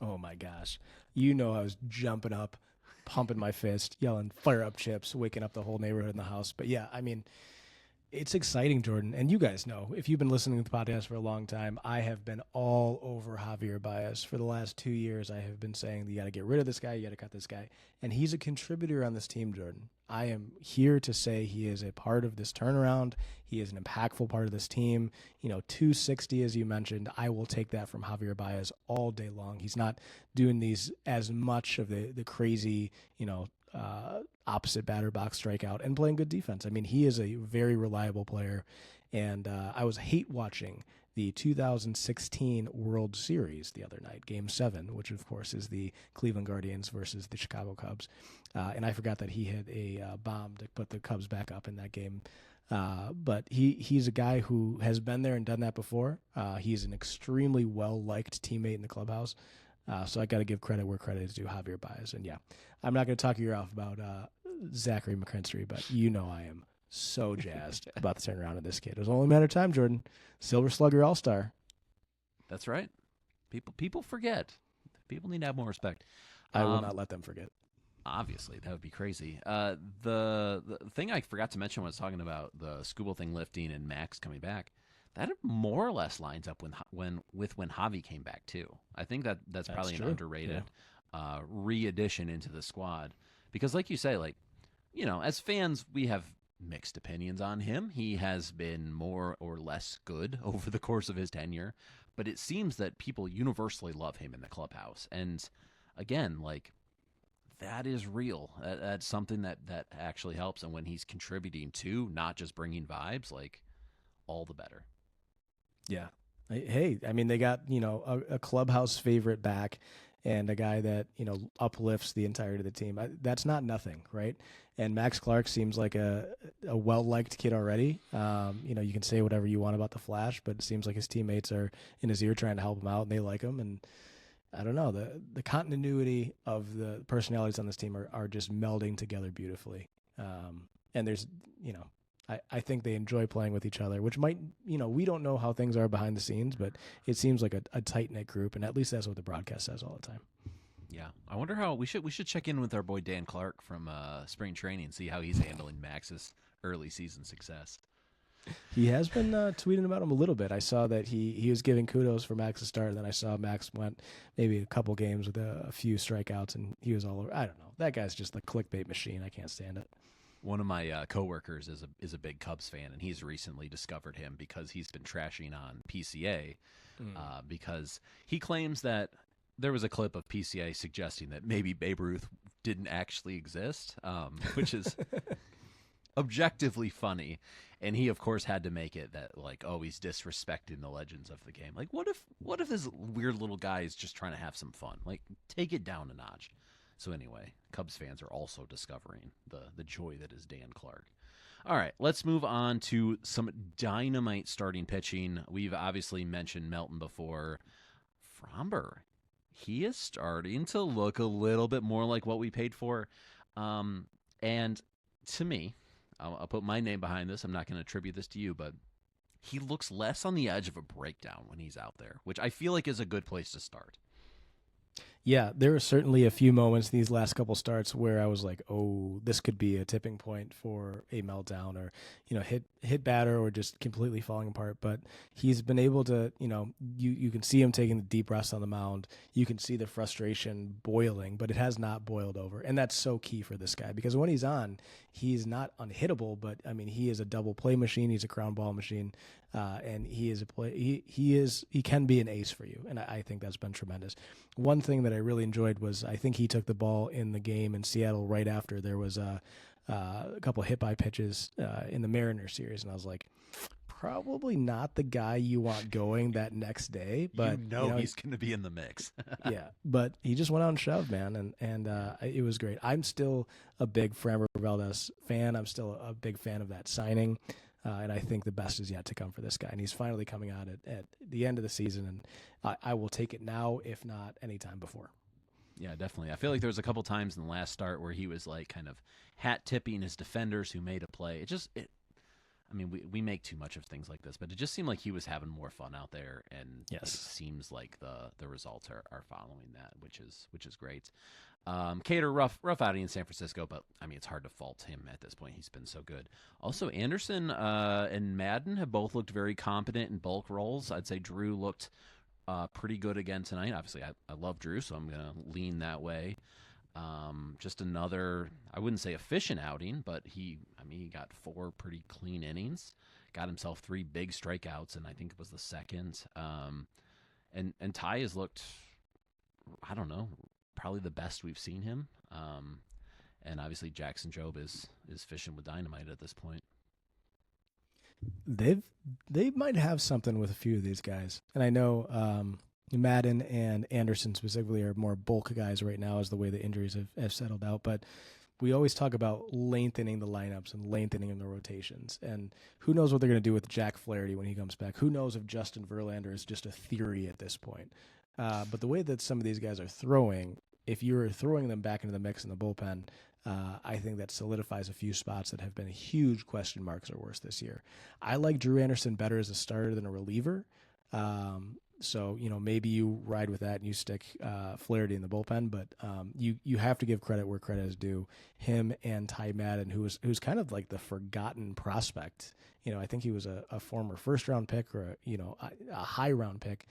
Oh my gosh. I was jumping up, pumping my fist, yelling, Fire Up Chips, waking up the whole neighborhood in the house. But yeah, I mean, it's exciting, Jordan. And you guys know, if you've been listening to the podcast for a long time, I have been all over Javier Baez. For the last 2 years, I have been saying, you got to get rid of this guy, you got to cut this guy. And he's a contributor on this team, Jordan. I am here to say he is a part of this turnaround. He is an impactful part of this team. 260, as you mentioned, I will take that from Javier Baez all day long. He's not doing these as much of the crazy, opposite batter box strikeout and playing good defense. I mean, he is a very reliable player. And I was hate watching the 2016 World Series the other night, Game 7, which of course is the Cleveland Guardians versus the Chicago Cubs. And I forgot that he hit a bomb to put the Cubs back up in that game. But he's a guy who has been there and done that before. He's an extremely well-liked teammate in the clubhouse. So I got to give credit where credit is due, Javier Baez. And yeah, I'm not going to talk your ear off about Zachary McKinstry, but I am so jazzed about the turnaround of this kid. It was only a matter of time, Jordan. Silver Slugger All-Star. That's right. People forget. People need to have more respect. I will not let them forget. Obviously, that would be crazy. The thing I forgot to mention when I was talking about the Skubal thing lifting and Max coming back, that more or less lines up when Javi came back too. I think that's probably true. An underrated re-addition into the squad, because like you say, as fans we have mixed opinions on him. He has been more or less good over the course of his tenure, but it seems that people universally love him in the clubhouse. And again, that is real. That's something that actually helps. And when he's contributing to, not just bringing vibes, all the better. Yeah. Hey, I mean, they got, a clubhouse favorite back and a guy that, uplifts the entirety of the team. That's not nothing, right? And Max Clark seems like a well-liked kid already. You can say whatever you want about the Flash, but it seems like his teammates are in his ear trying to help him out, and they like him. And I don't know, the continuity of the personalities on this team are just melding together beautifully. And there's, I think they enjoy playing with each other, which might, we don't know how things are behind the scenes, but it seems like a tight-knit group, and at least that's what the broadcast says all the time. Yeah. I wonder how we should check in with our boy Dan Clark from spring training and see how he's handling Max's early season success. He has been tweeting about him a little bit. I saw that he was giving kudos for Max's start, and then I saw Max went maybe a couple games with a few strikeouts, and he was all over. I don't know. That guy's just a clickbait machine. I can't stand it. One of my coworkers is a big Cubs fan, and he's recently discovered him because he's been trashing on PCA because he claims that there was a clip of PCA suggesting that maybe Babe Ruth didn't actually exist, which is objectively funny. And he, of course, had to make it that, like, oh, he's disrespecting the legends of the game. Like, what if this weird little guy is just trying to have some fun? Like, take it down a notch. So anyway, Cubs fans are also discovering the joy that is Dan Clark. All right, let's move on to some dynamite starting pitching. We've obviously mentioned Melton before. Fromber, he is starting to look a little bit more like what we paid for. And to me, I'll put my name behind this. I'm not going to attribute this to you, but he looks less on the edge of a breakdown when he's out there, which I feel like is a good place to start. Yeah, there were certainly a few moments these last couple starts where I was like, oh, this could be a tipping point for a meltdown or, hit batter or just completely falling apart. But he's been able to, you can see him taking the deep breaths on the mound. You can see the frustration boiling, but it has not boiled over. And that's so key for this guy because when he's on, he's not unhittable, but I mean, he is a double play machine. He's a ground ball machine. And he is a play. He can be an ace for you, and I think that's been tremendous. One thing that I really enjoyed was I think he took the ball in the game in Seattle right after there was a couple hit by pitches in the Mariners series, and I was like, probably not the guy you want going that next day, but he's going to be in the mix. Yeah, but he just went out and shoved, man, and it was great. I'm still a big Framber Valdez fan. I'm still a big fan of that signing. And I think the best is yet to come for this guy. And he's finally coming out at the end of the season. And I will take it now, if not anytime before. Yeah, definitely. I feel like there was a couple times in the last start where he was like kind of hat tipping his defenders who made a play. We make too much of things like this, but it just seemed like he was having more fun out there. And yes, it seems like the results are following that, which is great. Cater, rough outing in San Francisco, but I mean, it's hard to fault him at this point. He's been so good. Also, Anderson and Madden have both looked very competent in bulk roles. I'd say Drew looked pretty good again tonight. Obviously, I love Drew, so I'm going to lean that way. Just another, I wouldn't say efficient outing, but he got 4 pretty clean innings, got himself 3 big strikeouts, and I think it was the second. And Ty has looked, I don't know, probably the best we've seen him. And obviously Jackson Jobe is fishing with dynamite at this point. They might have something with a few of these guys. And I know Madden and Anderson specifically are more bulk guys right now as the way the injuries have settled out. But we always talk about lengthening the lineups and lengthening the rotations. And who knows what they're going to do with Jack Flaherty when he comes back. Who knows if Justin Verlander is just a theory at this point. But the way that some of these guys are throwing, if you're throwing them back into the mix in the bullpen, I think that solidifies a few spots that have been huge question marks or worse this year. I like Drew Anderson better as a starter than a reliever. So, maybe you ride with that and you stick Flaherty in the bullpen, but you have to give credit where credit is due. Him and Ty Madden, who's kind of like the forgotten prospect. I think he was a former first-round pick or a high-round pick.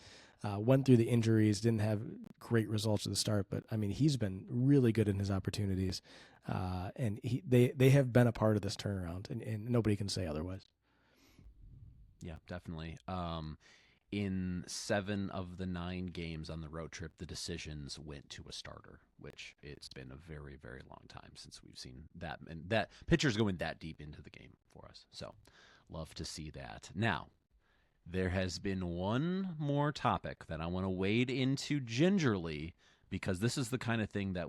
Went through the injuries, didn't have great results at the start, but I mean, he's been really good in his opportunities, and they have been a part of this turnaround, and nobody can say otherwise. Yeah, definitely. In 7 of the 9 games on the road trip, the decisions went to a starter, which it's been a very, very long time since we've seen that, and that pitchers going that deep into the game for us. So, love to see that. Now, there has been one more topic that I want to wade into gingerly because this is the kind of thing that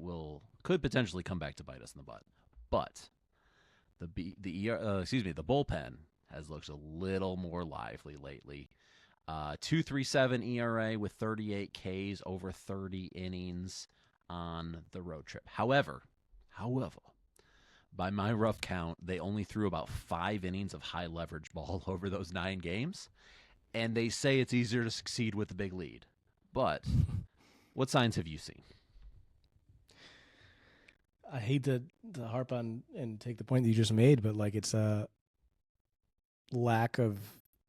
could potentially come back to bite us in the butt. But the bullpen has looked a little more lively lately. 2.37 ERA with 38 Ks over 30 innings on the road trip. However, by my rough count, they only threw about 5 innings of high leverage ball over those 9 games. And they say it's easier to succeed with a big lead. But what signs have you seen? I hate to harp on and take the point that you just made, but like it's lack of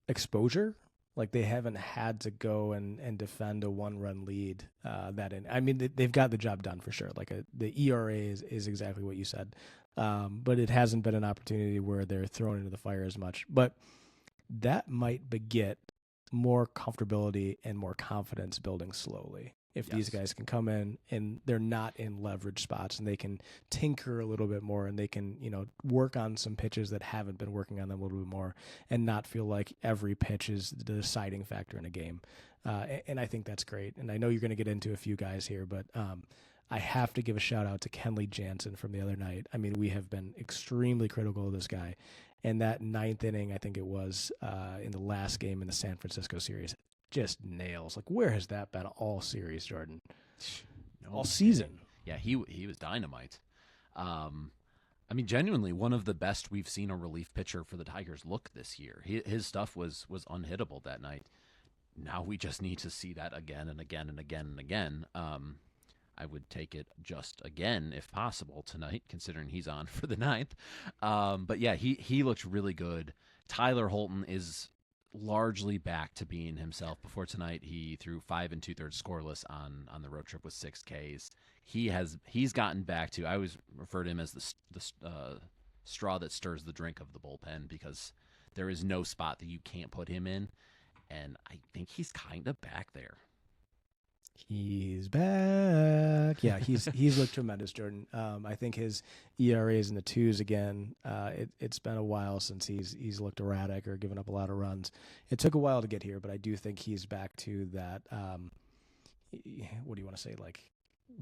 exposure. Like they haven't had to go and defend a 1-run lead. They've got the job done for sure. Like the ERA is exactly what you said, but it hasn't been an opportunity where they're thrown into the fire as much. But that might beget more comfortability and more confidence building slowly. If these guys can come in and they're not in leverage spots and they can tinker a little bit more and they can, work on some pitches that haven't been working on them a little bit more and not feel like every pitch is the deciding factor in a game. And I think that's great. And I know you're going to get into a few guys here, but I have to give a shout out to Kenley Jansen from the other night. I mean, we have been extremely critical of this guy. And that 9th inning, I think it was in the last game in the San Francisco series, just nails. Like, where has that been all series, Jordan? All season. Yeah, he was dynamite. Genuinely one of the best we've seen a relief pitcher for the Tigers look this year. His stuff was unhittable that night. Now we just need to see that again and again and again and again. I would take it just again if possible tonight, considering he's on for the 9th. But yeah, he looked really good. Tyler Holton is largely back to being himself. Before tonight, he threw 5 2/3 scoreless on the road trip with 6 Ks. He's gotten back to, I always refer to him as the straw that stirs the drink of the bullpen, because there is no spot that you can't put him in, and I think he's kind of back there. He's back. Yeah, he's looked tremendous, Jordan. I think his ERA is in the 2s again. It's been a while since he's looked erratic or given up a lot of runs. It took a while to get here, but I do think he's back to that. What do you want to say? Like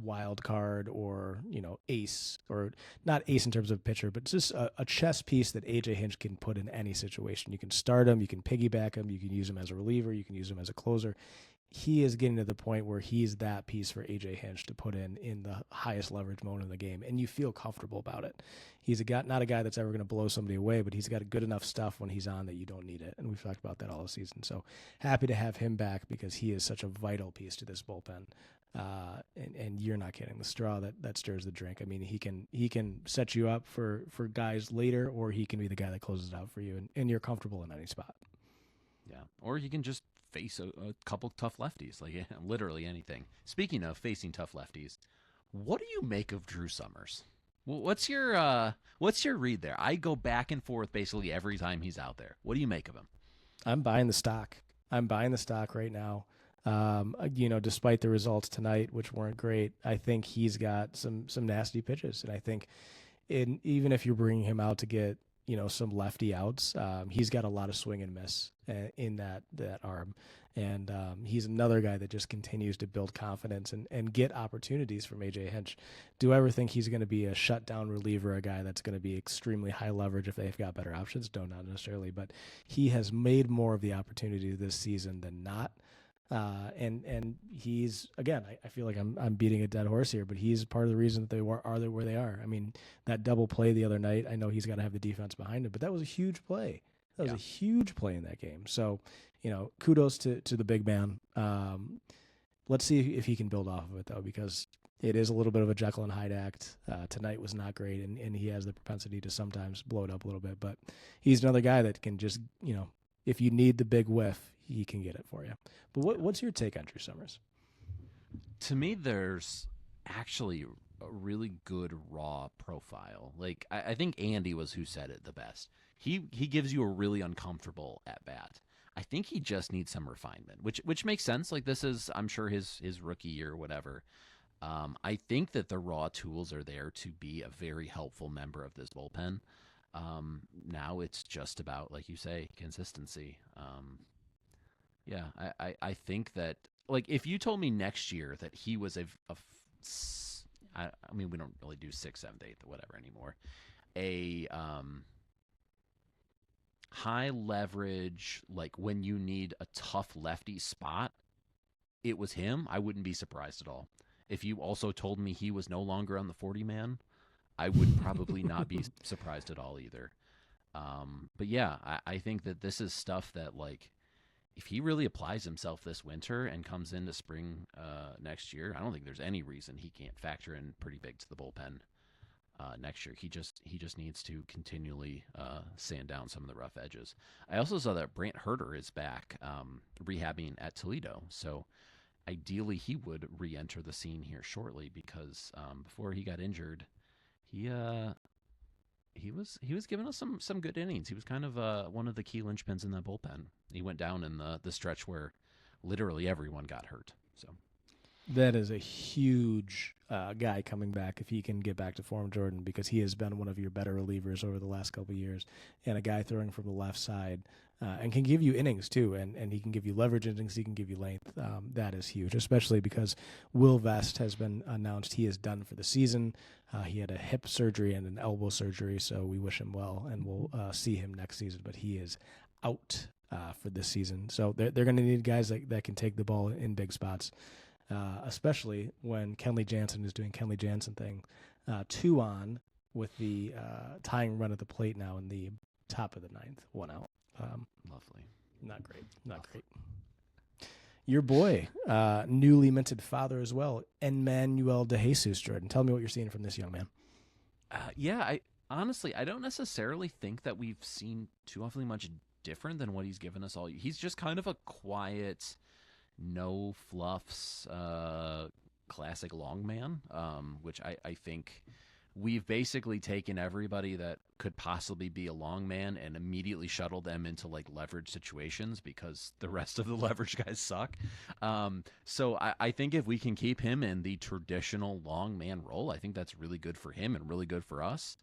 wild card or ace, or not ace in terms of pitcher, but just a chess piece that AJ Hinch can put in any situation. You can start him, you can piggyback him, you can use him as a reliever, you can use him as a closer. He is getting to the point where he's that piece for AJ Hinch to put in the highest leverage moment in the game, and you feel comfortable about it. He's not a guy that's ever going to blow somebody away, but he's got good enough stuff when he's on that you don't need it, and we've talked about that all the season. So happy to have him back, because he is such a vital piece to this bullpen. And you're not kidding. The straw that stirs the drink. I mean, he can set you up for guys later, or he can be the guy that closes it out for you, and you're comfortable in any spot. Yeah, or he can just face a couple tough lefties, like literally anything. Speaking of facing tough lefties, what do you make of Drew Summers? What's your read there? I go back and forth basically every time he's out there. What do you make of him? I'm buying the stock. I'm buying the stock right now. Despite the results tonight, which weren't great, I think he's got some nasty pitches, and I think even if you're bringing him out to get some lefty outs, he's got a lot of swing and miss in that arm, and he's another guy that just continues to build confidence and get opportunities from AJ Hinch. Do I ever think he's going to be a shutdown reliever, a guy that's going to be extremely high leverage if they've got better options? No, not necessarily, but he has made more of the opportunity this season than not. And he's, again, I feel like I'm beating a dead horse here, but he's part of the reason that they are where they are. I mean, that double play the other night, I know he's got to have the defense behind him, but that was a huge play. That was a huge play in that game. So, kudos to the big man. Let's see if he can build off of it, though, because it is a little bit of a Jekyll and Hyde act. Tonight was not great, and he has the propensity to sometimes blow it up a little bit, but he's another guy that can just, if you need the big whiff, he can get it for you. But what's your take on Drew Summers? To me, there's actually a really good raw profile. Like, I think Andy was who said it the best. He gives you a really uncomfortable at bat. I think he just needs some refinement, which makes sense. Like, this is, I'm sure, his rookie year or whatever. I think that the raw tools are there to be a very helpful member of this bullpen. Now it's just about, like you say, consistency. Yeah, I think that, like, if you told me next year that he was I mean, we don't really do 6th, 7th, 8th, or whatever anymore, a high leverage, like when you need a tough lefty spot, it was him, I wouldn't be surprised at all. If you also told me he was no longer on the 40-man, I would probably not be surprised at all either. But yeah, I think that this is stuff that, like, if he really applies himself this winter and comes into spring next year, I don't think there's any reason he can't factor in pretty big to the bullpen. next year. He just needs to continually sand down some of the rough edges. I also saw that Brant Herter is back rehabbing at Toledo, so ideally he would re-enter the scene here shortly because before he got injured, he was giving us some good innings. He was kind of one of the key linchpins in that bullpen. He went down in the stretch where literally everyone got hurt. So that is a huge guy coming back if he can get back to form, Jordan, because he has been one of your better relievers over the last couple of years, and a guy throwing from the left side and can give you innings too, and he can give you leverage innings, he can give you length. That is huge, especially because Will Vest has been announced he is done for the season. He had a hip surgery and an elbow surgery, so we wish him well, and we'll see him next season, but he is out for this season. So they're going to need guys that can take the ball in big spots. Especially when Kenley Jansen is doing Kenley Jansen thing, 2 on with the tying run at the plate now in the top of the 9th, 1 out. Lovely. Not great. Your boy, newly minted father as well, Emmanuel De Jesus, Jordan. Tell me what you're seeing from this young man. I honestly don't necessarily think that we've seen too awfully much different than what he's given us all. He's just kind of a quiet, no fluffs, classic long man, which I think we've basically taken everybody that could possibly be a long man and immediately shuttled them into like leverage situations because the rest of the leverage guys suck. So I think if we can keep him in the traditional long man role, I think that's really good for him and really good for us.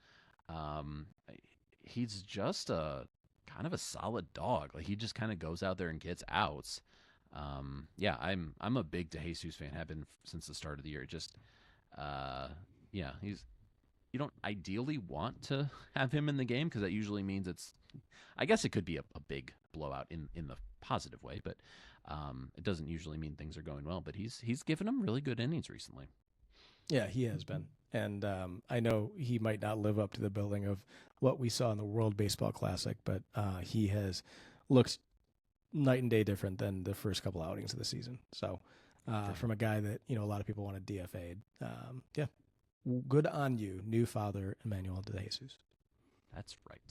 He's just a kind of a solid dog. Like he just kind of goes out there and gets outs. I'm a big De Jesus fan. Have been since the start of the year. Just, you don't ideally want to have him in the game because that usually means I guess it could be a big blowout in the positive way, but it doesn't usually mean things are going well. But he's given them really good innings recently. Yeah, he has been. And I know he might not live up to the billing of what we saw in the World Baseball Classic, but he has looked night and day different than the first couple outings of the season. So from a guy that, a lot of people want to DFA, good on you, new father, Emmanuel De Jesus. That's right.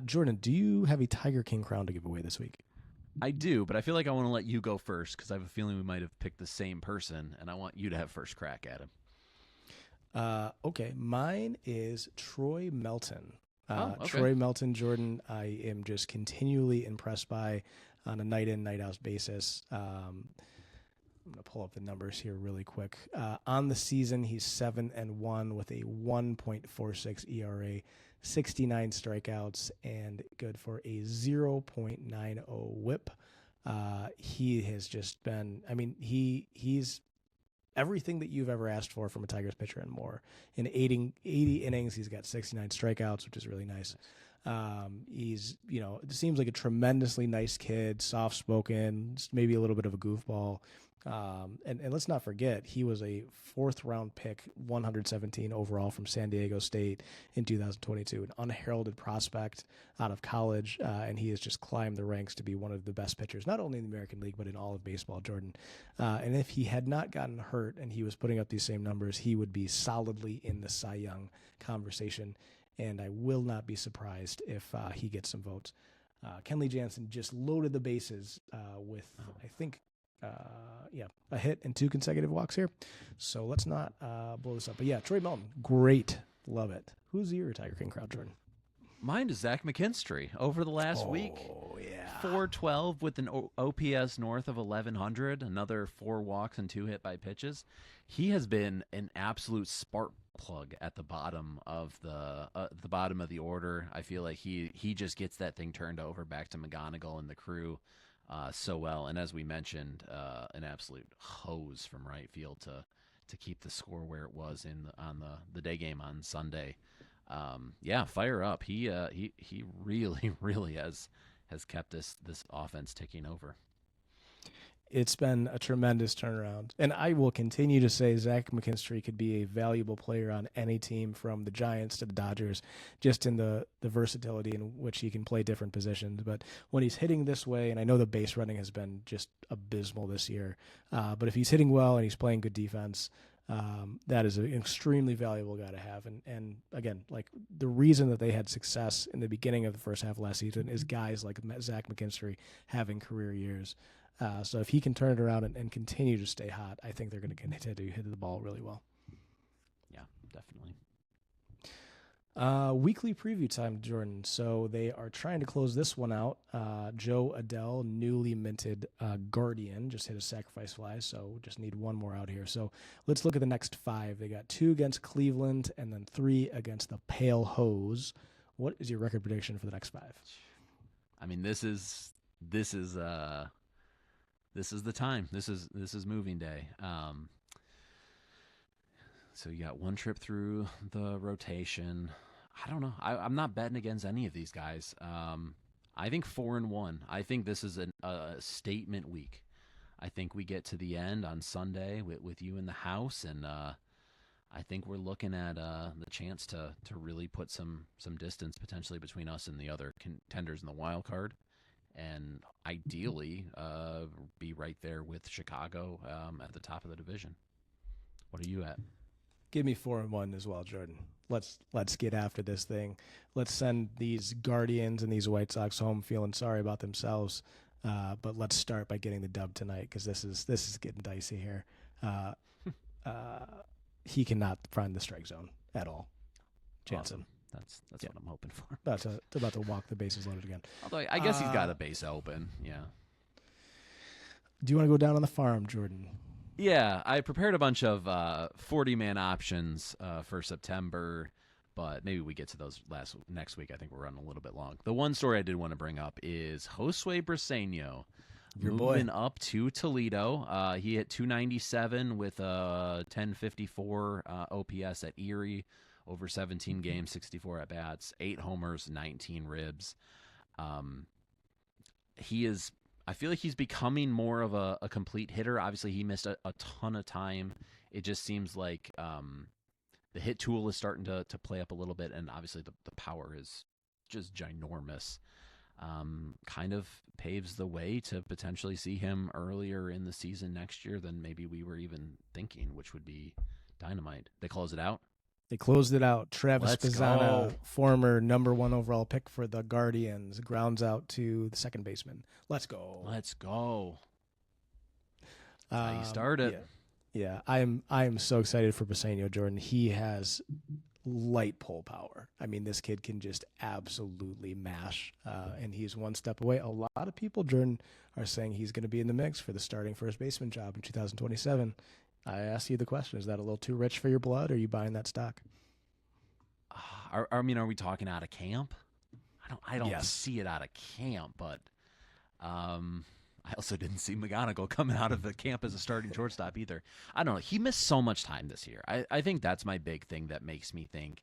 Jordan, do you have a Tiger King crown to give away this week? I do, but I feel like I want to let you go first because I have a feeling we might have picked the same person, and I want you to have first crack at him. Okay, mine is Troy Melton. Okay. Troy Melton, Jordan, I am just continually impressed by on a night in, night out basis. I'm going to pull up the numbers here really quick. On the season, he's 7-1 with a 1.46 ERA, 69 strikeouts, and good for a 0.90 whip. He has just been, he's everything that you've ever asked for from a Tigers pitcher and more. In 80 innings, he's got 69 strikeouts, which is really nice. He's, it seems like a tremendously nice kid, soft-spoken, maybe a little bit of a goofball. And let's not forget, he was a 4th-round pick, 117 overall from San Diego State in 2022, an unheralded prospect out of college, and he has just climbed the ranks to be one of the best pitchers, not only in the American League, but in all of baseball, Jordan. And if he had not gotten hurt and he was putting up these same numbers, he would be solidly in the Cy Young conversation, and I will not be surprised if he gets some votes. Kenley Jansen just loaded the bases with, I think, a hit and 2 consecutive walks here. So let's not blow this up. But yeah, Troy Melton, great. Love it. Who's your Tiger King crowd, Jordan? Mine is Zach McKinstry over the last week. Oh, yeah. 412 with an OPS north of 1100, another 4 walks and 2 hit by pitches. He has been an absolute spark plug at the bottom of the order. I feel like he just gets that thing turned over back to McGonigle and the crew so well. And as we mentioned, an absolute hose from right field to keep the score where it was on the day game on Sunday. Fire up. He really, really has kept this offense ticking over. It's been a tremendous turnaround. And I will continue to say Zach McKinstry could be a valuable player on any team from the Giants to the Dodgers, just in the versatility in which he can play different positions. But when he's hitting this way, and I know the base running has been just abysmal this year, but if he's hitting well and he's playing good defense, That is an extremely valuable guy to have. And again, like the reason that they had success in the beginning of the first half of last season is guys like Zach McKinstry having career years. So if he can turn it around and continue to stay hot, I think they're going to continue to hit the ball really well. Yeah, definitely. Weekly preview time, Jordan. So they are trying to close this one out. Joe Adele, newly minted Guardian, just hit a sacrifice fly, so just need one more out here. So let's look at the next 5. They got 2 against Cleveland and then 3 against the Pale Hose. What is your record prediction for the next 5? I mean, this is the time. This is moving day. So you got one trip through the rotation. I don't know. I'm not betting against any of these guys. I think 4-1. I think this is a statement week. I think we get to the end on Sunday with you in the house, and I think we're looking at the chance to really put some distance potentially between us and the other contenders in the wild card, and ideally be right there with Chicago at the top of the division. What are you at? Give me 4-1 as well, Jordan. Let's get after this thing. Let's send these Guardians and these White Sox home feeling sorry about themselves. But let's start by getting the dub tonight, because this is getting dicey here. He cannot find the strike zone at all. Jansen. Awesome. That's what I'm hoping for. About to walk the bases loaded again. Although I guess he's got a base open. Yeah. Do you want to go down on the farm, Jordan? Yeah, I prepared a bunch of 40-man options for September, but maybe we get to those next week. I think we're running a little bit long. The one story I did want to bring up is Josue Briseño moving up to Toledo. He hit 297 with a 1054 OPS at Erie over 17 games, 64 at-bats, 8 homers, 19 ribs. I feel like he's becoming more of a complete hitter. Obviously, he missed a ton of time. It just seems like the hit tool is starting to play up a little bit, and obviously the power is just ginormous. Kind of paves the way to potentially see him earlier in the season next year than maybe we were even thinking, which would be dynamite. They close it out? They closed it out. Travis Pizzana, former number 1 overall pick for the Guardians, grounds out to the second baseman. Let's go. Let's go. That's how you start it. Yeah. I am so excited for Briseño, Jordan. He has light pull power. I mean, this kid can just absolutely mash, and he's one step away. A lot of people, Jordan, are saying he's going to be in the mix for the starting first baseman job in 2027. I ask you the question: is that a little too rich for your blood? Or are you buying that stock? Are we talking out of camp? I don't see it out of camp, but I also didn't see McGonigle coming out of the camp as a starting shortstop either. I don't know. He missed so much time this year. I think that's my big thing that makes me think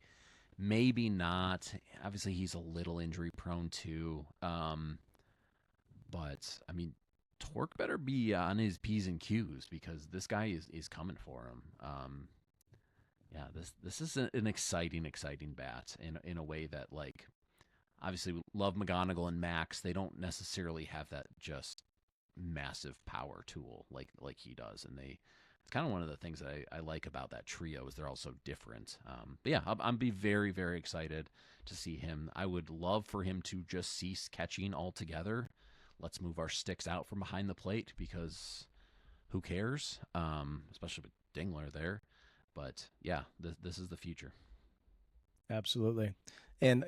maybe not. Obviously, he's a little injury prone too. But I mean, Torque better be on his P's and Q's, because this guy is coming for him. This is an exciting bat in a way that, like, obviously we love McGonigle and Max. They don't necessarily have that just massive power tool like he does, and it's kind of one of the things that I like about that trio is they're all so different. But yeah, I'm be very, very excited to see him. I would love for him to just cease catching altogether. Let's move our sticks out from behind the plate, because who cares? Especially with Dingler there. But yeah, this is the future. Absolutely. And,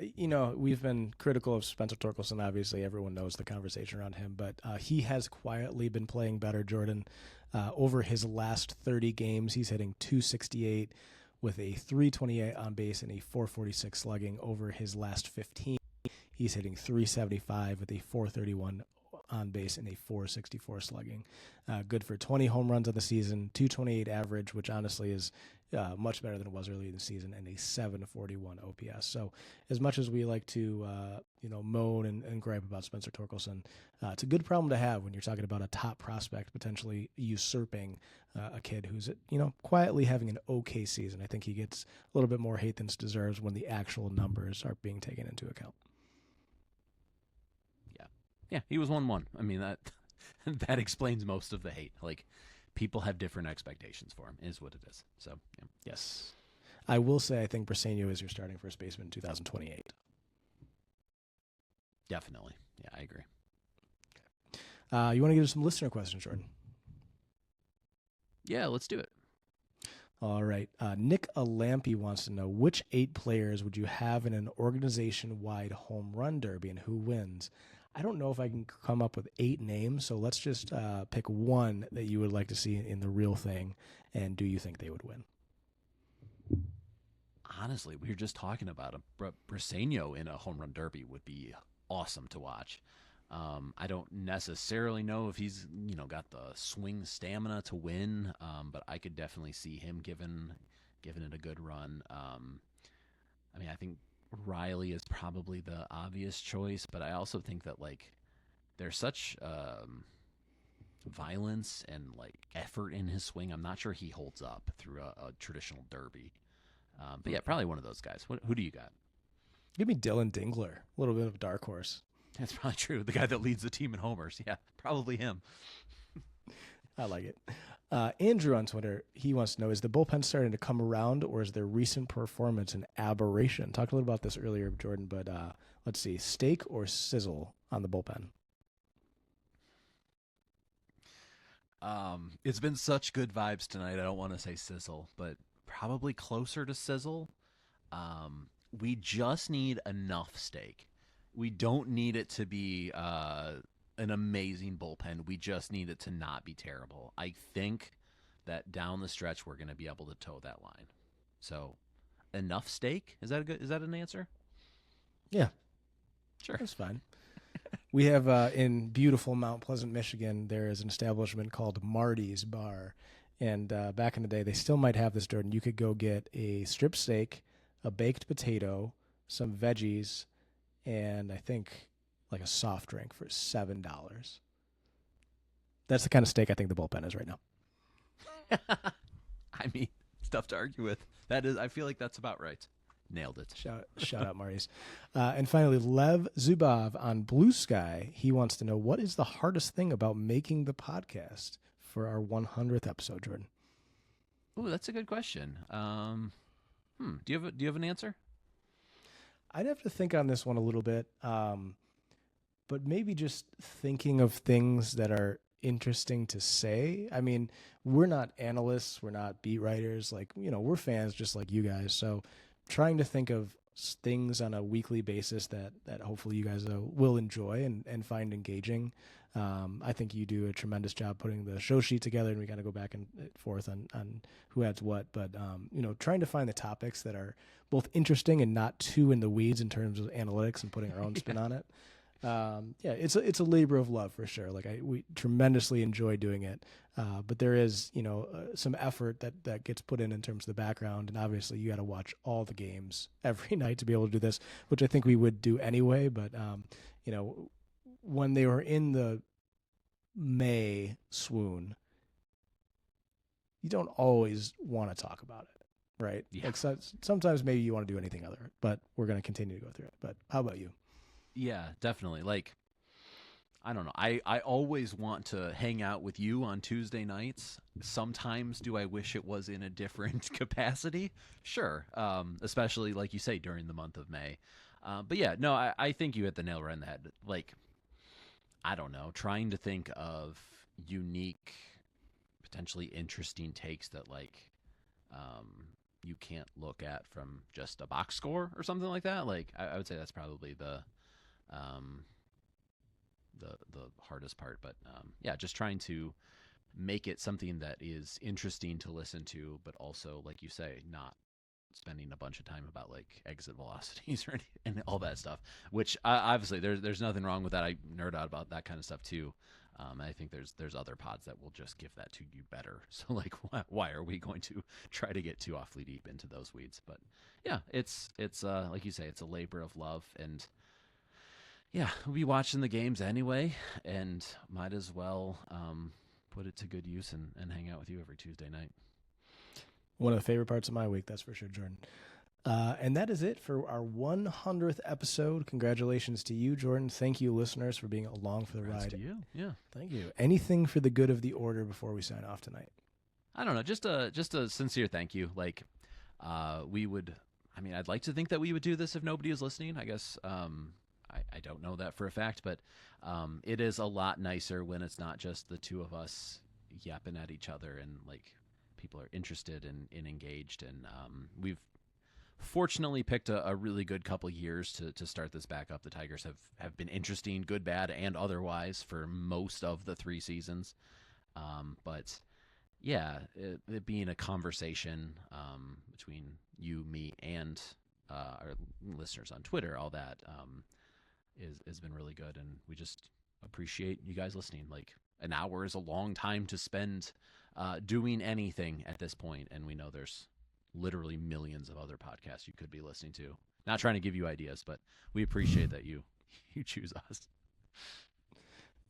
we've been critical of Spencer Torkelson. Obviously, everyone knows the conversation around him, but he has quietly been playing better, Jordan. Over his last 30 games, he's hitting 268 with a 328 on base and a 446 slugging. Over his last 15, he's hitting 375 with a 431 on base and a 464 slugging. Good for 20 home runs on the season, 228 average, which honestly is much better than it was early in the season, and a 741 OPS. So as much as we like to moan and gripe about Spencer Torkelson, it's a good problem to have when you're talking about a top prospect potentially usurping a kid who's quietly having an okay season. I think he gets a little bit more hate than deserves when the actual numbers are being taken into account. Yeah, he was 1-1. I mean, that explains most of the hate. Like, people have different expectations for him, is what it is. So, yeah. Yes. I will say I think Briseño is your starting first baseman in 2028. Definitely. Yeah, I agree. You want to get us some listener questions, Jordan? Yeah, let's do it. All right. Nick Alampi wants to know, which 8 players would you have in an organization-wide home run derby and who wins? I don't know if I can come up with 8 names, so let's just pick one that you would like to see in the real thing, and do you think they would win? Honestly, we were just talking about him. Briseño in a home run derby would be awesome to watch. I don't necessarily know if he's got the swing stamina to win, but I could definitely see him giving it a good run. I mean, I think Riley is probably the obvious choice, but I also think that there's such violence and effort in his swing. I'm not sure he holds up through a traditional derby. But yeah, probably one of those guys. Who do you got? Give me Dillon Dingler, a little bit of a dark horse. That's probably true. The guy that leads the team in homers. Yeah, probably him. I like it. Andrew on Twitter, he wants to know, is the bullpen starting to come around, or is their recent performance an aberration? Talked a little about this earlier, Jordan, but let's see. Steak or sizzle on the bullpen? It's been such good vibes tonight. I don't want to say sizzle, but probably closer to sizzle. We just need enough steak. We don't need it to be an amazing bullpen. We just need it to not be terrible. I think that down the stretch we're going to be able to toe that line. So, enough steak? Is that is that an answer? Yeah, sure, that's fine. We have in beautiful Mount Pleasant, Michigan, there is an establishment called Marty's Bar. And back in the day, they still might have this, Jordan. You could go get a strip steak, a baked potato, some veggies, and I think a soft drink for $7. That's the kind of steak I think the bullpen is right now. I mean, it's tough to argue with. I feel like that's about right. Nailed it. Shout out, Marty's. And finally, Lev Zubov on Blue Sky. He wants to know, what is the hardest thing about making the podcast for our 100th episode, Jordan? Ooh, that's a good question. Do you have an answer? I'd have to think on this one a little bit, but maybe just thinking of things that are interesting to say. I mean, we're not analysts, we're not beat writers. We're fans just like you guys. So trying to think of things on a weekly basis that hopefully you guys will enjoy and find engaging. I think you do a tremendous job putting the show sheet together, and we got to go back and forth on who adds what. But, trying to find the topics that are both interesting and not too in the weeds in terms of analytics and putting our own spin on it. It's a labor of love for sure. We tremendously enjoy doing it. But there is, some effort that gets put in terms of the background. And obviously you got to watch all the games every night to be able to do this, which I think we would do anyway. But, when they were in the May swoon, you don't always want to talk about it, right? Yeah. Sometimes maybe you want to do anything other, but we're going to continue to go through it. But how about you? Yeah, definitely. I don't know. I always want to hang out with you on Tuesday nights. Sometimes do I wish it was in a different capacity? Sure. Especially like you say, during the month of May. But yeah, no, I think you hit the nail right on the head. I don't know, trying to think of unique, potentially interesting takes that you can't look at from just a box score or something like that. I would say that's probably the hardest part. But yeah, just trying to make it something that is interesting to listen to, but also, like you say, not spending a bunch of time about exit velocities or and all that stuff, which obviously there's nothing wrong with that. I nerd out about that kind of stuff too. I think there's other pods that will just give that to you better. So why are we going to try to get too awfully deep into those weeds? But yeah, it's like you say, it's a labor of love, and yeah, we'll be watching the games anyway, and might as well put it to good use and hang out with you every Tuesday night. One of the favorite parts of my week, that's for sure, Jordan. And that is it for our 100th episode. Congratulations to you, Jordan. Thank you, listeners, for being along for the ride. To you. Yeah. Thank you. Anything for the good of the order before we sign off tonight? I don't know. Just a sincere thank you. Like, I'd like to think that we would do this if nobody is listening. I guess I don't know that for a fact, but it is a lot nicer when it's not just the two of us yapping at each other and like people are interested and engaged. And we've fortunately picked a really good couple years to start this back up. The Tigers have been interesting, good, bad, and otherwise for most of the 3 seasons. But yeah, it being a conversation between you, me, and our listeners on Twitter, all that has been really good, and we just appreciate you guys listening. Like, an hour is a long time to spend doing anything at this point, and we know there's literally millions of other podcasts you could be listening to. Not trying to give you ideas, but we appreciate that you choose us.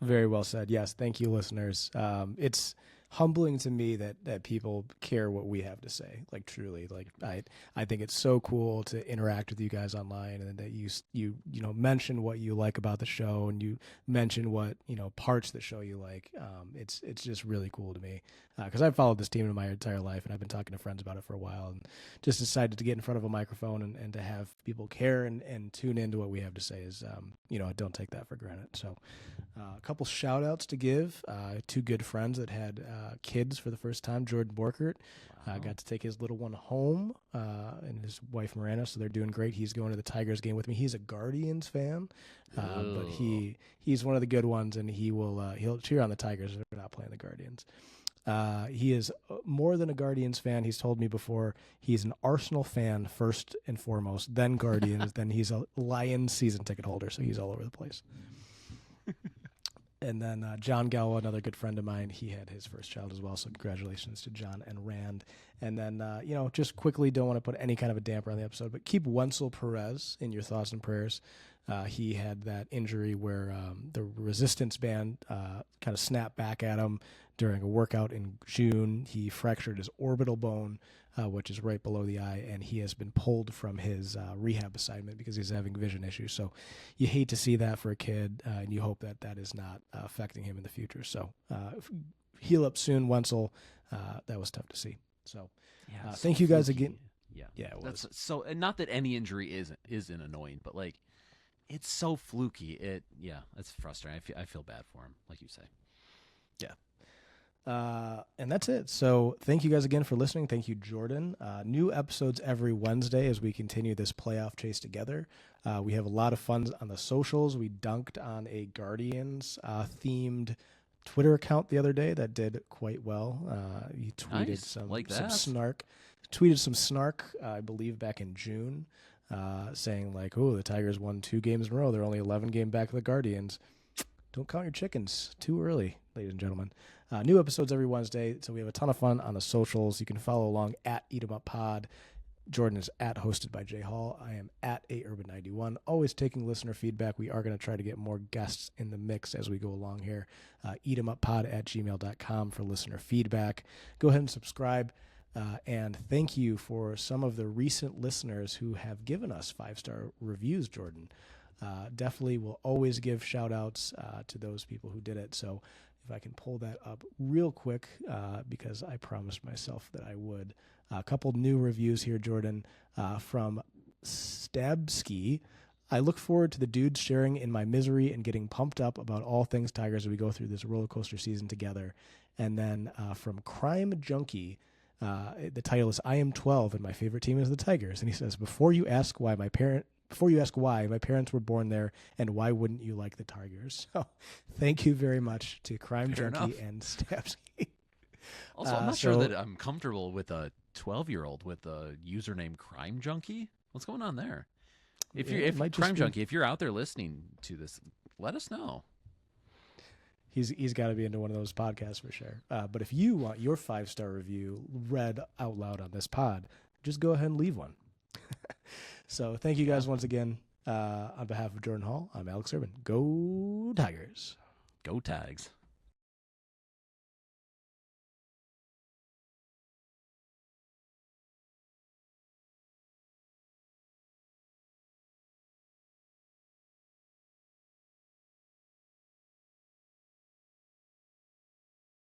Very well said. Yes, thank you, listeners. It's humbling to me that people care what we have to say. Like, truly, like I think it's so cool to interact with you guys online, and that you mention what you like about the show, and you mention what parts of the show you like. It's just really cool to me, because I've followed this team in my entire life, and I've been talking to friends about it for a while, and just decided to get in front of a microphone and to have people care and tune into what we have to say is I don't take that for granted. So a couple shout outs to give. 2 good friends that had kids for the first time. Jordan Borkert got to take his little one home, and his wife Miranda, so they're doing great. He's going to the Tigers game with me. He's a Guardians fan, but he's one of the good ones, and he'll cheer on the Tigers if they're not playing the Guardians. He is more than a Guardians fan. He's told me before he's an Arsenal fan first and foremost, then Guardians, then he's a Lions season ticket holder, so he's all over the place. And then John Gallo, another good friend of mine, he had his first child as well, so congratulations to John and Rand. And then, just quickly, don't want to put any kind of a damper on the episode, but keep Wenzel Perez in your thoughts and prayers. He had that injury where the resistance band kind of snapped back at him during a workout in June. He fractured his orbital bone, which is right below the eye, and he has been pulled from his rehab assignment because he's having vision issues. So you hate to see that for a kid, and you hope that is not affecting him in the future. So heal up soon, Wenzel. That was tough to see. So thank you guys again. Yeah, it was. That's so, and not that any injury isn't annoying, but like, it's so fluky. It's frustrating. I feel bad for him, like you say. Yeah. And that's it. So thank you guys again for listening. Thank you, Jordan. New episodes every Wednesday as we continue this playoff chase together. We have a lot of fun on the socials. We dunked on a Guardians themed Twitter account the other day that did quite well. He tweeted some snark. Tweeted some snark, I believe, back in June, saying like, "Oh, the Tigers won 2 games in a row. They're only 11 games back of the Guardians. Don't count your chickens too early, ladies and gentlemen." New episodes every Wednesday, so we have a ton of fun on the socials. You can follow along at Eat 'em Up Pod. Jordan is at Hosted by Jay Hall. I am at AUrban91. Always taking listener feedback. We are going to try to get more guests in the mix as we go along here. eatemuppod@gmail.com for listener feedback. Go ahead and subscribe. And thank you for some of the recent listeners who have given us 5-star reviews, Jordan. Definitely will always give shout-outs to those people who did it. So if I can pull that up real quick, because I promised myself that I would. A couple new reviews here, Jordan, from Stabski. I look forward to the dudes sharing in my misery and getting pumped up about all things Tigers as we go through this roller coaster season together. And then from Crime Junkie, the title is I Am 12 and my favorite team is the Tigers. And he says, before you ask why, my parents were born there, and why wouldn't you like the Tigers? So thank you very much to Crime Fair Junkie enough. and Stabski. Also, I'm not sure that I'm comfortable with a 12-year-old with the username Crime Junkie. What's going on there? If Crime Junkie, if you're out there listening to this, let us know. He's got to be into one of those podcasts for sure. But if you want your 5-star review read out loud on this pod, just go ahead and leave one. So thank you guys once again. On behalf of Jordan Hall, I'm Alex Urban. Go Tigers. Go Tags.